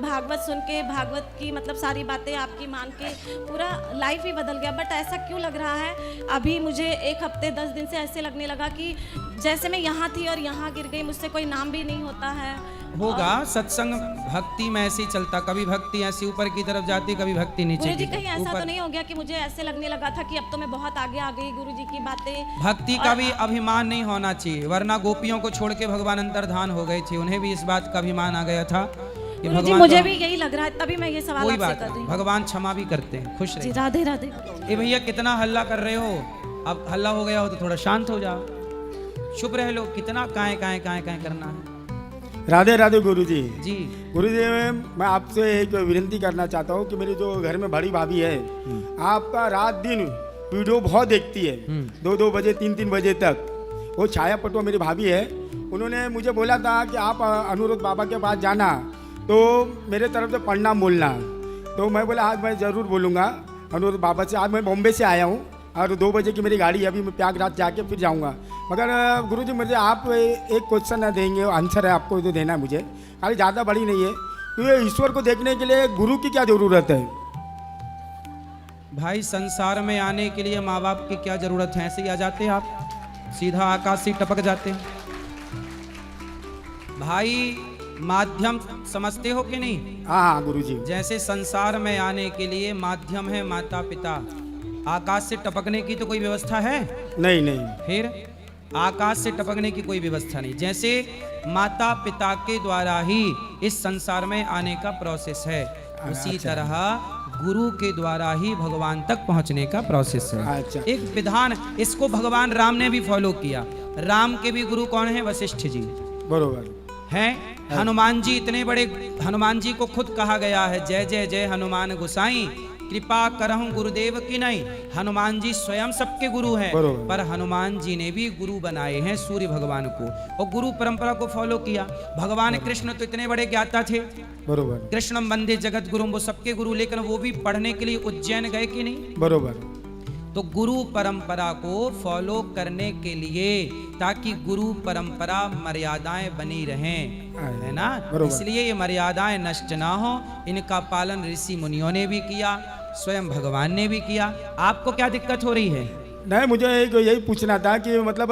S14: भागवत सुन के, भागवत की सारी बातें आपकी मान के पूरा लाइफ ही बदल गया, बट ऐसा क्यों लग रहा है? अभी मुझे 1 हफ्ते 10 दिन से ऐसे लगने लगा कि जैसे मैं यहाँ थी और यहाँ गिर गई, मुझसे कोई नाम भी नहीं होता है।
S2: होगा, सत्संग भक्ति में ऐसे ही चलता, कभी भक्ति ऐसी ऊपर की तरफ जाती, कभी भक्ति नीचे
S14: गुरुजी कहीं ऐसा तो नहीं हो गया कि मुझे ऐसे लगने लगा था कि अब तो मैं बहुत आगे आ गई गुरुजी की बातें?
S2: भक्ति का भी अभिमान नहीं होना चाहिए, वरना गोपियों को छोड़ के भगवान अंतर्धान हो गए थे, उन्हें भी इस बात का अभिमान आ गया था कि भगवान,
S14: मुझे भी यही लग रहा है, तभी मैं ये सवाल आपसे कर रही हूं।
S2: भगवान क्षमा भी करते हैं। खुश रहिए।
S14: राधे राधे।
S2: ए भैया, कितना हल्ला कर रहे हो? अब हल्ला हो गया हो तो थोड़ा शांत हो जाओ, चुप रह लो। कितना काए करना है?
S15: राधे राधे गुरुजी।
S2: जी
S15: गुरुजी, मैं आपसे एक विनती करना चाहता हूँ कि मेरी जो घर में बड़ी भाभी है, आपका रात दिन वीडियो बहुत देखती है, 2-2 बजे 3-3 बजे तक। वो छाया पटवा मेरी भाभी है, उन्होंने मुझे बोला था कि आप अनुरुद्ध बाबा के पास जाना, तो मेरे तरफ से प्रणाम बोलना। तो मैं बोला आज मैं ज़रूर बोलूँगा अनुरुद्ध बाबा से। आज मैं बॉम्बे से आया हूँ और 2 बजे की मेरी गाड़ी है, अभी मैं प्रयागराज जाके फिर जाऊँगा। मगर गुरुजी, मुझे आप एक क्वेश्चन देंगे, आंसर है आपको जो देना है मुझे, खाली ज़्यादा बड़ी नहीं है। तो ये ईश्वर को देखने के लिए गुरु की क्या ज़रूरत है?
S2: भाई, संसार में आने के लिए माँ बाप की क्या जरूरत है? ऐसे ही आ जाते आप, सीधा आकाश से टपक जाते हैं। भाई, माध्यम समझते हो कि नहीं?
S15: हाँ गुरुजी।
S2: जैसे संसार में आने के लिए माध्यम है माता पिता, आकाश से टपकने की तो कोई व्यवस्था है?
S15: नहीं।
S2: फिर आकाश से टपकने की कोई व्यवस्था नहीं। जैसे माता पिता के द्वारा ही इस संसार में आने का प्रोसेस है, उसी तरह गुरु के द्वारा ही भगवान तक पहुंचने का प्रोसेस है। एक विधान, इसको भगवान राम ने भी फॉलो किया। राम के भी गुरु कौन है? वशिष्ठ जी।
S15: बरोबर
S2: हैं। हनुमान जी इतने बड़े, हनुमान जी को खुद कहा गया है, जय जय जय हनुमान गोसाई, कृपा करहूं गुरुदेव की नहीं। हनुमान जी स्वयं सबके गुरु हैं, पर हनुमान जी ने भी गुरु बनाए हैं सूर्य भगवान को, और गुरु परंपरा को फॉलो किया। भगवान कृष्ण तो इतने बड़े ज्ञाता थे,
S15: बरोबर,
S2: कृष्णम वंदे जगत गुरु, वो सबके गुरु, लेकिन वो भी पढ़ने के लिए उज्जैन गए कि नहीं?
S15: बरोबर।
S2: तो गुरु परंपरा को फॉलो करने के लिए, ताकि गुरु परंपरा मर्यादाएं बनी रहें, है ना। इसलिए ये मर्यादाएं नष्ट ना हो, इनका पालन ऋषि मुनियों ने भी किया, स्वयं भगवान ने भी किया। आपको क्या दिक्कत हो रही है?
S15: नहीं, मुझे यही पूछना था कि मतलब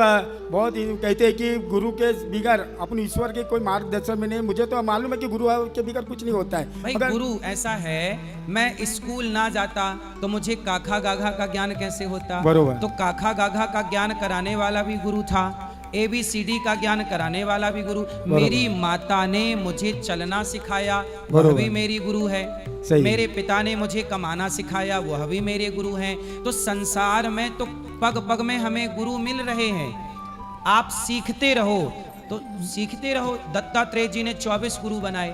S15: बहुत ही कहते हैं कि गुरु के बिगर अपने ईश्वर के कोई मार्गदर्शन में नहीं। मुझे तो मालूम है कि गुरु के बिगर कुछ नहीं होता है।
S2: भाई गुरु ऐसा है, मैं स्कूल ना जाता तो मुझे काखा गाघा का ज्ञान कैसे होता?
S15: बरोबर।
S2: तो काखा गाघा का ज्ञान कराने वाला भी गुरु था, ABCD का ज्ञान कराने वाला भी गुरु। मेरी माता ने मुझे चलना सिखाया, वह भी मेरी गुरु है। मेरे पिता ने मुझे कमाना सिखाया, वह भी मेरे गुरु हैं। तो संसार में तो पग पग में हमें गुरु मिल रहे हैं। आप सीखते रहो, तो सीखते रहो। दत्तात्रेय जी ने 24 गुरु बनाए।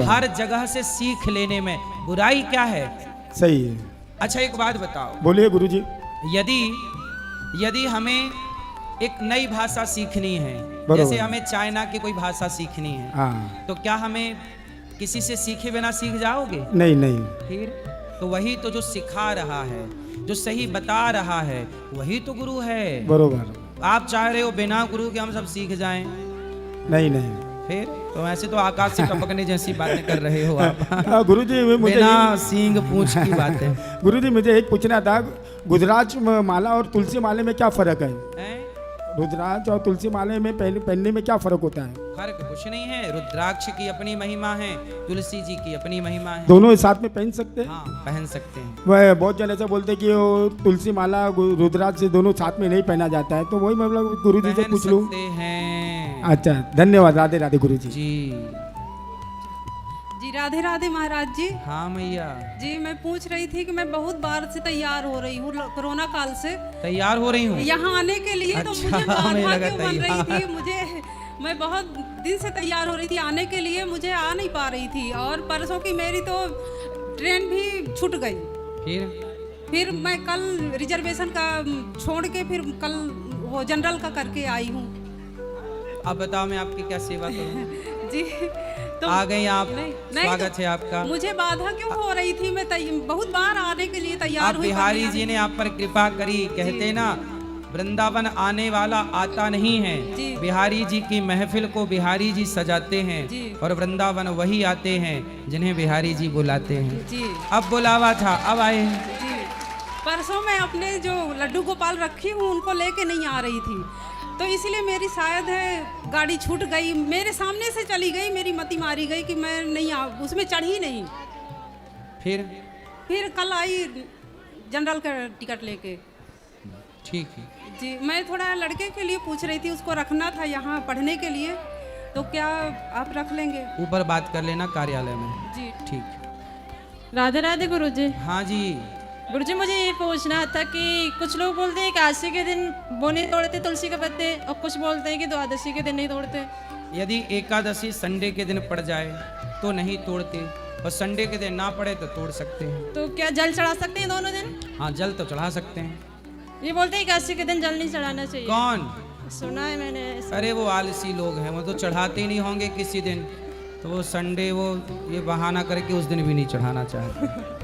S2: हर जगह से सीख लेने में बुराई क्या है?
S15: सही है।
S2: अच्छा एक बात बताओ।
S15: बोलिए गुरुजी।
S2: यदि हमें एक नई भाषा सीखनी है, जैसे हमें चाइना की कोई भाषा सीखनी है,
S15: हाँ।
S2: तो क्या हमें किसी से सीखे बिना सीख जाओगे?
S15: नहीं।
S2: फिर तो वही तो जो सिखा रहा है, जो सही बता रहा है, वही तो गुरु है।
S15: बरोबर।
S2: आप चाह रहे हो बिना गुरु के हम सब सीख जाएं?
S15: नहीं।
S2: फिर तो ऐसे तो आकाश से टपकने जैसी बातें कर रहे हो आप।
S15: गुरुजी मुझे
S2: बिना सींग पूंछ की बातें।
S15: गुरुजी मुझे एक पूछना था, रुद्राक्ष माला और तुलसी माले में क्या फर्क है? रुद्राक्ष और तुलसी माले में पहनने में क्या फर्क होता है?
S2: फर्क कुछ नहीं है। रुद्राक्ष की अपनी महिमा है, तुलसी जी की अपनी महिमा है।
S15: दोनों साथ में पहन सकते हैं?
S2: हाँ, पहन सकते हैं।
S15: वह बहुत जन ऐसा बोलते हैं कि वो तुलसी माला रुद्राक्ष से दोनों साथ में नहीं पहना जाता है, तो वही मतलब गुरुजी से पूछ लूं।
S2: हैं।
S15: अच्छा, धन्यवाद। राधे राधे गुरुजी।
S16: जी राधे राधे महाराज जी।
S2: हाँ मैया
S16: जी, मैं पूछ रही थी कि मैं बहुत बार से तैयार हो रही हूँ, कोरोना काल से
S2: तैयार हो रही हूँ
S16: यहाँ आने के लिए।
S2: अच्छा,
S16: तो मुझे बाधा क्यों बन रही थी?
S2: तैयार।
S16: मैं बहुत दिन से तैयार हो रही थी आने के लिए, मुझे आ नहीं पा रही थी। और परसों की मेरी तो ट्रेन भी छूट गई। फिर मैं कल रिजर्वेशन का छोड़ के फिर कल वो जनरल का करके आई हूँ।
S2: अब बताओ मैं आपकी क्या सेवा करूँ?
S16: जी तो
S2: आ गई आप।
S16: नहीं,
S2: स्वागत
S16: तो
S2: है आपका।
S16: मुझे बाधा क्यों हो रही थी? मैं बहुत बार आने के लिए तैयार हुई।
S2: बिहारी जी ने आप पर कृपा करी। कहते ना, वृंदावन आने वाला आता नहीं है, बिहारी जी की महफिल को बिहारी जी सजाते हैं, और वृंदावन वही आते हैं जिन्हें बिहारी जी बुलाते हैं। अब बुलावा था, अब आए।
S16: परसों मैं अपने जो लड्डू गोपाल रखी हूँ उनको लेके नहीं आ रही थी, तो इसलिए मेरी शायद है गाड़ी छूट गई, मेरे सामने से चली गई, मेरी मति मारी गई कि मैं नहीं उसमें चढ़ी नहीं। फिर कल आई जनरल का टिकट लेके।
S2: ठीक है
S16: जी, मैं थोड़ा लड़के के लिए पूछ रही थी, उसको रखना था यहाँ पढ़ने के लिए, तो क्या आप रख लेंगे?
S2: ऊपर बात कर लेना कार्यालय में।
S16: जी
S2: ठीक।
S17: राधे राधे गुरुजी।
S2: हाँ जी
S17: गुरुजी, मुझे ये पूछना था कि कुछ लोग बोलते हैं एकादशी के दिन वो नहीं तोड़ते तुलसी के पत्ते, और कुछ बोलते हैं कि द्वादशी के दिन नहीं तोड़ते।
S2: यदि एकादशी संडे के दिन पड़ जाए तो नहीं तोड़ते, और संडे के दिन ना पड़े तो तोड़ सकते हैं।
S17: तो क्या जल चढ़ा सकते हैं दोनों दिन?
S2: हाँ, जल तो चढ़ा सकते हैं।
S17: ये बोलते हैं एकादशी के दिन जल नहीं चढ़ाना चाहिए।
S2: कौन?
S17: सुना है मैंने।
S2: अरे वो आलसी लोग हैं, वो तो चढ़ाते ही नहीं होंगे किसी दिन, तो वो संडे वो ये बहाना करके उस दिन भी नहीं चढ़ाना चाहते।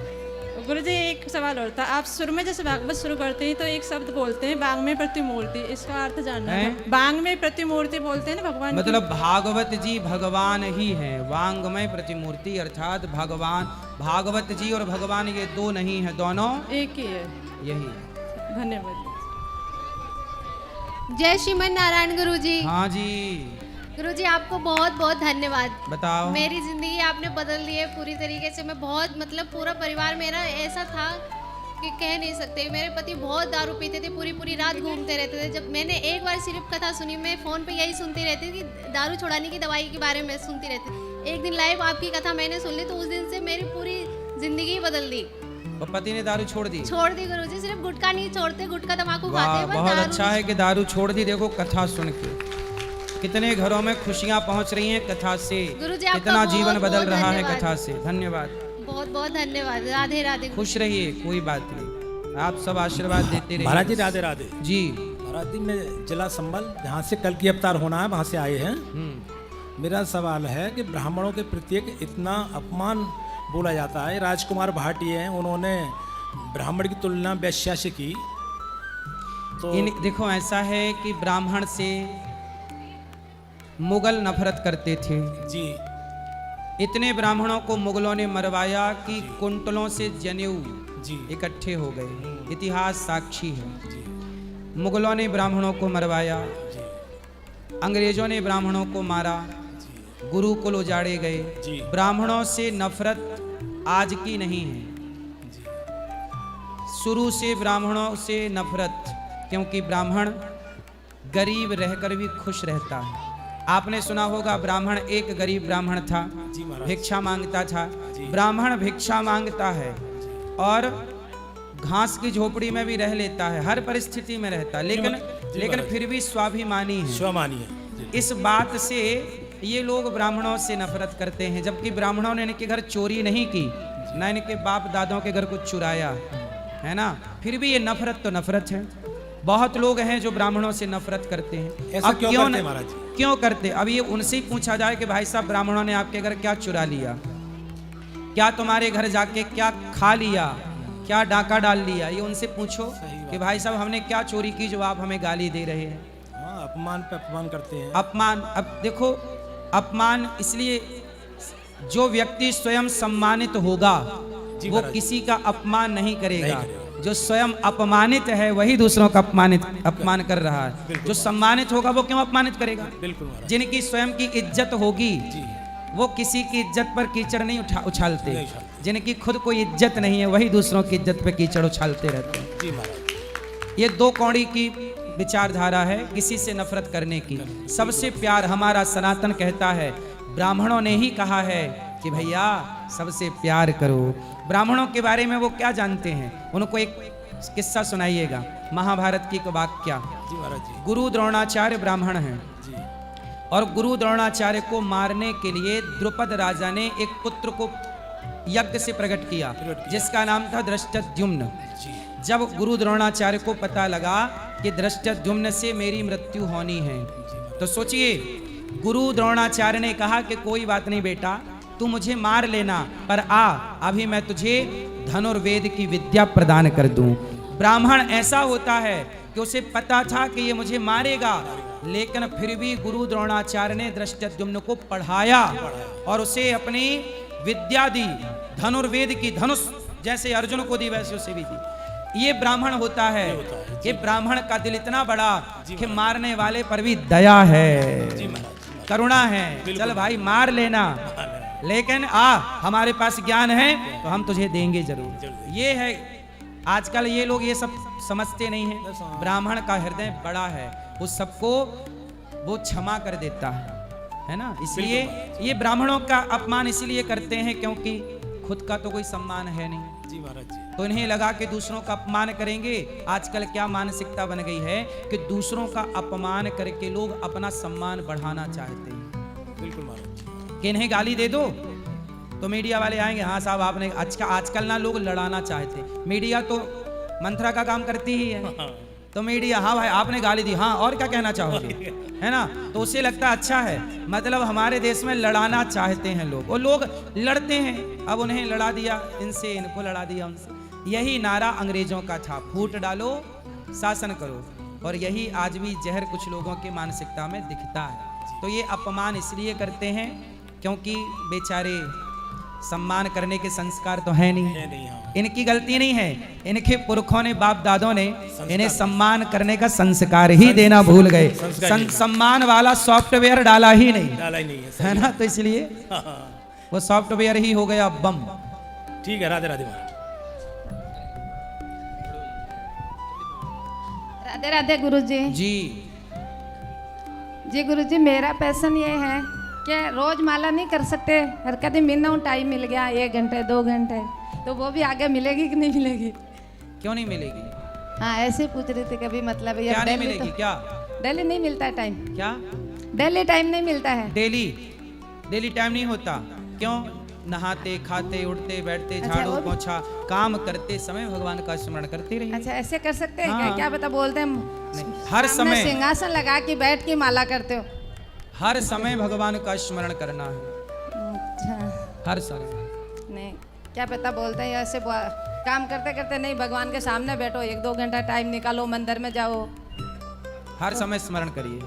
S17: गुरुजी, एक सवाल और था। आप शुरू में जैसे भागवत शुरू करते हैं तो एक शब्द बोलते हैं बांग में प्रतिमूर्ति, इसका अर्थ जानना है। बांग में प्रतिमूर्ति बोलते हैं ना भगवान,
S2: मतलब भागवत जी भगवान ही हैं। वांगमय प्रतिमूर्ति अर्थात भगवान, भागवत जी और भगवान ये दो नहीं है, दोनों
S17: एक ही है।
S2: यही।
S17: धन्यवाद।
S18: जय श्रीमन नारायण गुरुजी।
S2: हाँ जी
S18: गुरुजी, आपको बहुत बहुत धन्यवाद।
S2: बताओ।
S18: मेरी जिंदगी आपने बदल दी है पूरी तरीके से। मैं बहुत मतलब पूरा परिवार मेरा ऐसा था कि कह नहीं सकते। मेरे पति बहुत दारू पीते थे, पूरी रात घूमते रहते थे। जब मैंने एक बार सिर्फ कथा सुनी, मैं फ़ोन पे यही सुनती रहती थी कि दारू छुड़ाने की दवाई के बारे में सुनती रहती। एक दिन लाइव आपकी कथा मैंने सुन ली, तो उस दिन से मेरी पूरी जिंदगी बदल दी।
S2: और पति ने दारू छोड़ दी?
S18: छोड़ दी गुरुजी, सिर्फ गुटखा नहीं छोड़ते, गुटखा तम्बाकू खाते हैं।
S2: बहुत अच्छा है कि दारू छोड़ दी। देखो कथा सुन के कितने घरों में खुशियां पहुंच रही हैं कथा से, कितना जीवन बदल रहा है कथा से। धन्यवाद,
S18: बहुत बहुत धन्यवाद। राधे राधे।
S2: खुश रहिए, कोई बात नहीं, आप सब आशीर्वाद देते रहिए।
S19: महाराज जी राधे राधे
S2: जी।
S19: महाराज जी, मैं जिला संबल, जहाँ से कल की अवतार होना है वहाँ से आए हैं। मेरा सवाल है कि ब्राह्मणों के प्रति इतना अपमान बोला जाता है। राजकुमार भाटी हैं, उन्होंने ब्राह्मण की तुलना वैश्या से की, तो
S2: देखो ऐसा है कि ब्राह्मण से मुगल नफरत करते थे
S19: जी।
S2: इतने ब्राह्मणों को मुगलों ने मरवाया कि कुंटलों से जनेऊ
S19: जी
S2: इकट्ठे हो गए। इतिहास साक्षी है। मुगलों ने ब्राह्मणों को मरवाया, अंग्रेजों ने ब्राह्मणों को मारा, गुरुकुल उजाड़े गए। ब्राह्मणों से नफरत आज की नहीं है, शुरू से ब्राह्मणों से नफरत, क्योंकि ब्राह्मण गरीब रहकर भी खुश रहता है। आपने सुना होगा ब्राह्मण, एक गरीब ब्राह्मण था, भिक्षा मांगता था। ब्राह्मण भिक्षा मांगता है और घास की झोपड़ी में भी रह लेता है, हर परिस्थिति में रहता है, लेकिन फिर भी स्वाभिमानी है।
S19: स्वाभिमानी है।
S2: इस बात से ये लोग ब्राह्मणों से नफरत करते हैं, जबकि ब्राह्मणों ने इनके घर चोरी नहीं की, न इनके बाप दादों के घर कुछ चुराया, है ना, फिर भी ये नफरत तो नफरत है। बहुत लोग हैं जो ब्राह्मणों से नफरत करते हैं।
S19: ऐसा
S2: अब
S19: क्यों करते हैं महाराज?
S2: क्यों करते? अब ये उनसे ही पूछा जाए कि भाई साहब ब्राह्मणों ने आपके घर क्या चुरा लिया, क्या तुम्हारे घर जाके क्या खा लिया, क्या डाका डाल लिया, ये उनसे पूछो कि भाई साहब हमने क्या चोरी की जो आप हमें गाली दे रहे हैं।
S19: अपमान पे अपमान करते हैं।
S2: अपमान, अब देखो अपमान इसलिए, जो व्यक्ति स्वयं सम्मानित होगा वो किसी का अपमान नहीं करेगा। जो स्वयं अपमानित है वही दूसरों का अपमान कर रहा है। जो सम्मानित होगा वो क्यों अपमानित करेगा? जिनकी स्वयं की इज्जत होगी वो किसी की इज्जत पर कीचड़ नहीं उछालते। जिनकी खुद कोई इज्जत नहीं है वही दूसरों की इज्जत पर कीचड़ उछालते रहते हैं। ये दो कौड़ी की विचारधारा है किसी से नफरत करने की। सबसे प्यार हमारा सनातन कहता है, ब्राह्मणों ने ही कहा है कि भैया सबसे प्यार करो। ब्राह्मणों के बारे में वो क्या जानते हैं? उनको एक किस्सा सुनाइएगा, महाभारत की वाक्या। गुरु द्रोणाचार्य ब्राह्मण हैं और गुरु द्रोणाचार्य को मारने के लिए द्रुपद राजा ने एक पुत्र को यज्ञ से प्रकट किया जिसका नाम था धृष्टद्युम्न। जब गुरु द्रोणाचार्य को पता लगा कि धृष्टद्युम्न से मेरी मृत्यु होनी है, तो सोचिए गुरु द्रोणाचार्य ने कहा कि कोई बात नहीं बेटा, तू मुझे मार लेना, पर अभी मैं तुझे धनुर्वेद की विद्या प्रदान कर दूं। ब्राह्मण ऐसा होता है कि उसे पता था कि ये मुझे मारेगा, लेकिन फिर भी गुरु द्रोणाचार्य ने धृष्टद्युम्न को पढ़ाया और उसे अपनी विद्या दी, धनुर्वेद की, धनुष जैसे अर्जुन को दी वैसे उसे भी दी। ये ब्राह्मण होता है। ये ब्राह्मण का दिल इतना बड़ा कि मारने वाले पर भी दया है, करुणा है। चल भाई मार लेना, लेकिन हमारे पास ज्ञान है तो हम तुझे देंगे जरूर। ये है आजकल ये लोग ये सब समझते नहीं है। ब्राह्मण का हृदय बड़ा है, वो सबको वो क्षमा कर देता है ना। इसलिए ये ब्राह्मणों का अपमान इसलिए करते हैं क्योंकि खुद का तो कोई सम्मान है नहीं
S19: जी महाराज जी।
S2: तो इन्हें लगा कि दूसरों का अपमान करेंगे। आजकल क्या मानसिकता बन गई है कि दूसरों का अपमान करके लोग अपना सम्मान बढ़ाना चाहते हैं।
S19: बिल्कुल महाराज
S2: कि इन्हें गाली दे दो तो मीडिया वाले आएंगे, हाँ साहब आपने आजकल ना लोग लड़ाना चाहते। मीडिया तो मंत्रा का काम करती ही है, तो मीडिया हाँ भाई आपने गाली दी, हाँ और क्या कहना चाहोगे, है ना। तो उसे लगता अच्छा है, मतलब हमारे देश में लड़ाना चाहते हैं लोग, और लोग लड़ते हैं। अब उन्हें लड़ा दिया इनसे, इनको लड़ा दिया उनसे। यही नारा अंग्रेजों का था, फूट डालो शासन करो, और यही आज भी जहर कुछ लोगों की मानसिकता में दिखता है। तो ये अपमान इसलिए करते हैं क्योंकि बेचारे सम्मान करने के संस्कार तो है नहीं, इनकी गलती नहीं है, इनके पुरखों ने बाप दादों ने इन्हें सम्मान करने का संस्कार ही देना भूल गए। सम्मान वाला सॉफ्टवेयर डाला ही नहीं है ना, तो इसलिए वो सॉफ्टवेयर ही हो गया बम।
S19: ठीक है, राधे राधे महाराज।
S20: राधे राधे गुरुजी जी गुरुजी, मेरा पैशन ये है कि रोज माला नहीं कर सकते, हर कभी मिनिमम टाइम मिल गया 1 घंटे 2 घंटे, तो वो भी आगे मिलेगी कि नहीं मिलेगी?
S2: क्यों नहीं मिलेगी?
S20: हाँ ऐसे ही पूछ रही थी कभी, मतलब
S2: क्या नहीं मिलेगी? क्या
S20: डेली नहीं मिलता है टाइम?
S2: क्या
S20: डेली टाइम नहीं मिलता है?
S2: डेली टाइम नहीं होता। क्यों? नहाते खाते उठते बैठते झाड़ू पोछा काम करते समय भगवान का स्मरण करते रहिए।
S20: अच्छा ऐसे कर सकते हैं? हाँ। क्या पता बोलते हैं
S2: हर समय
S20: सिंहासन लगा के बैठ के माला करते हो?
S2: हर समय भगवान का स्मरण करना है।
S20: अच्छा
S2: हर समय
S20: नहीं, क्या पता बोलते हैं ऐसे काम करते करते नहीं, भगवान के सामने बैठो, 1-2 घंटा टाइम निकालो, मंदिर में जाओ।
S2: हर समय स्मरण करिए।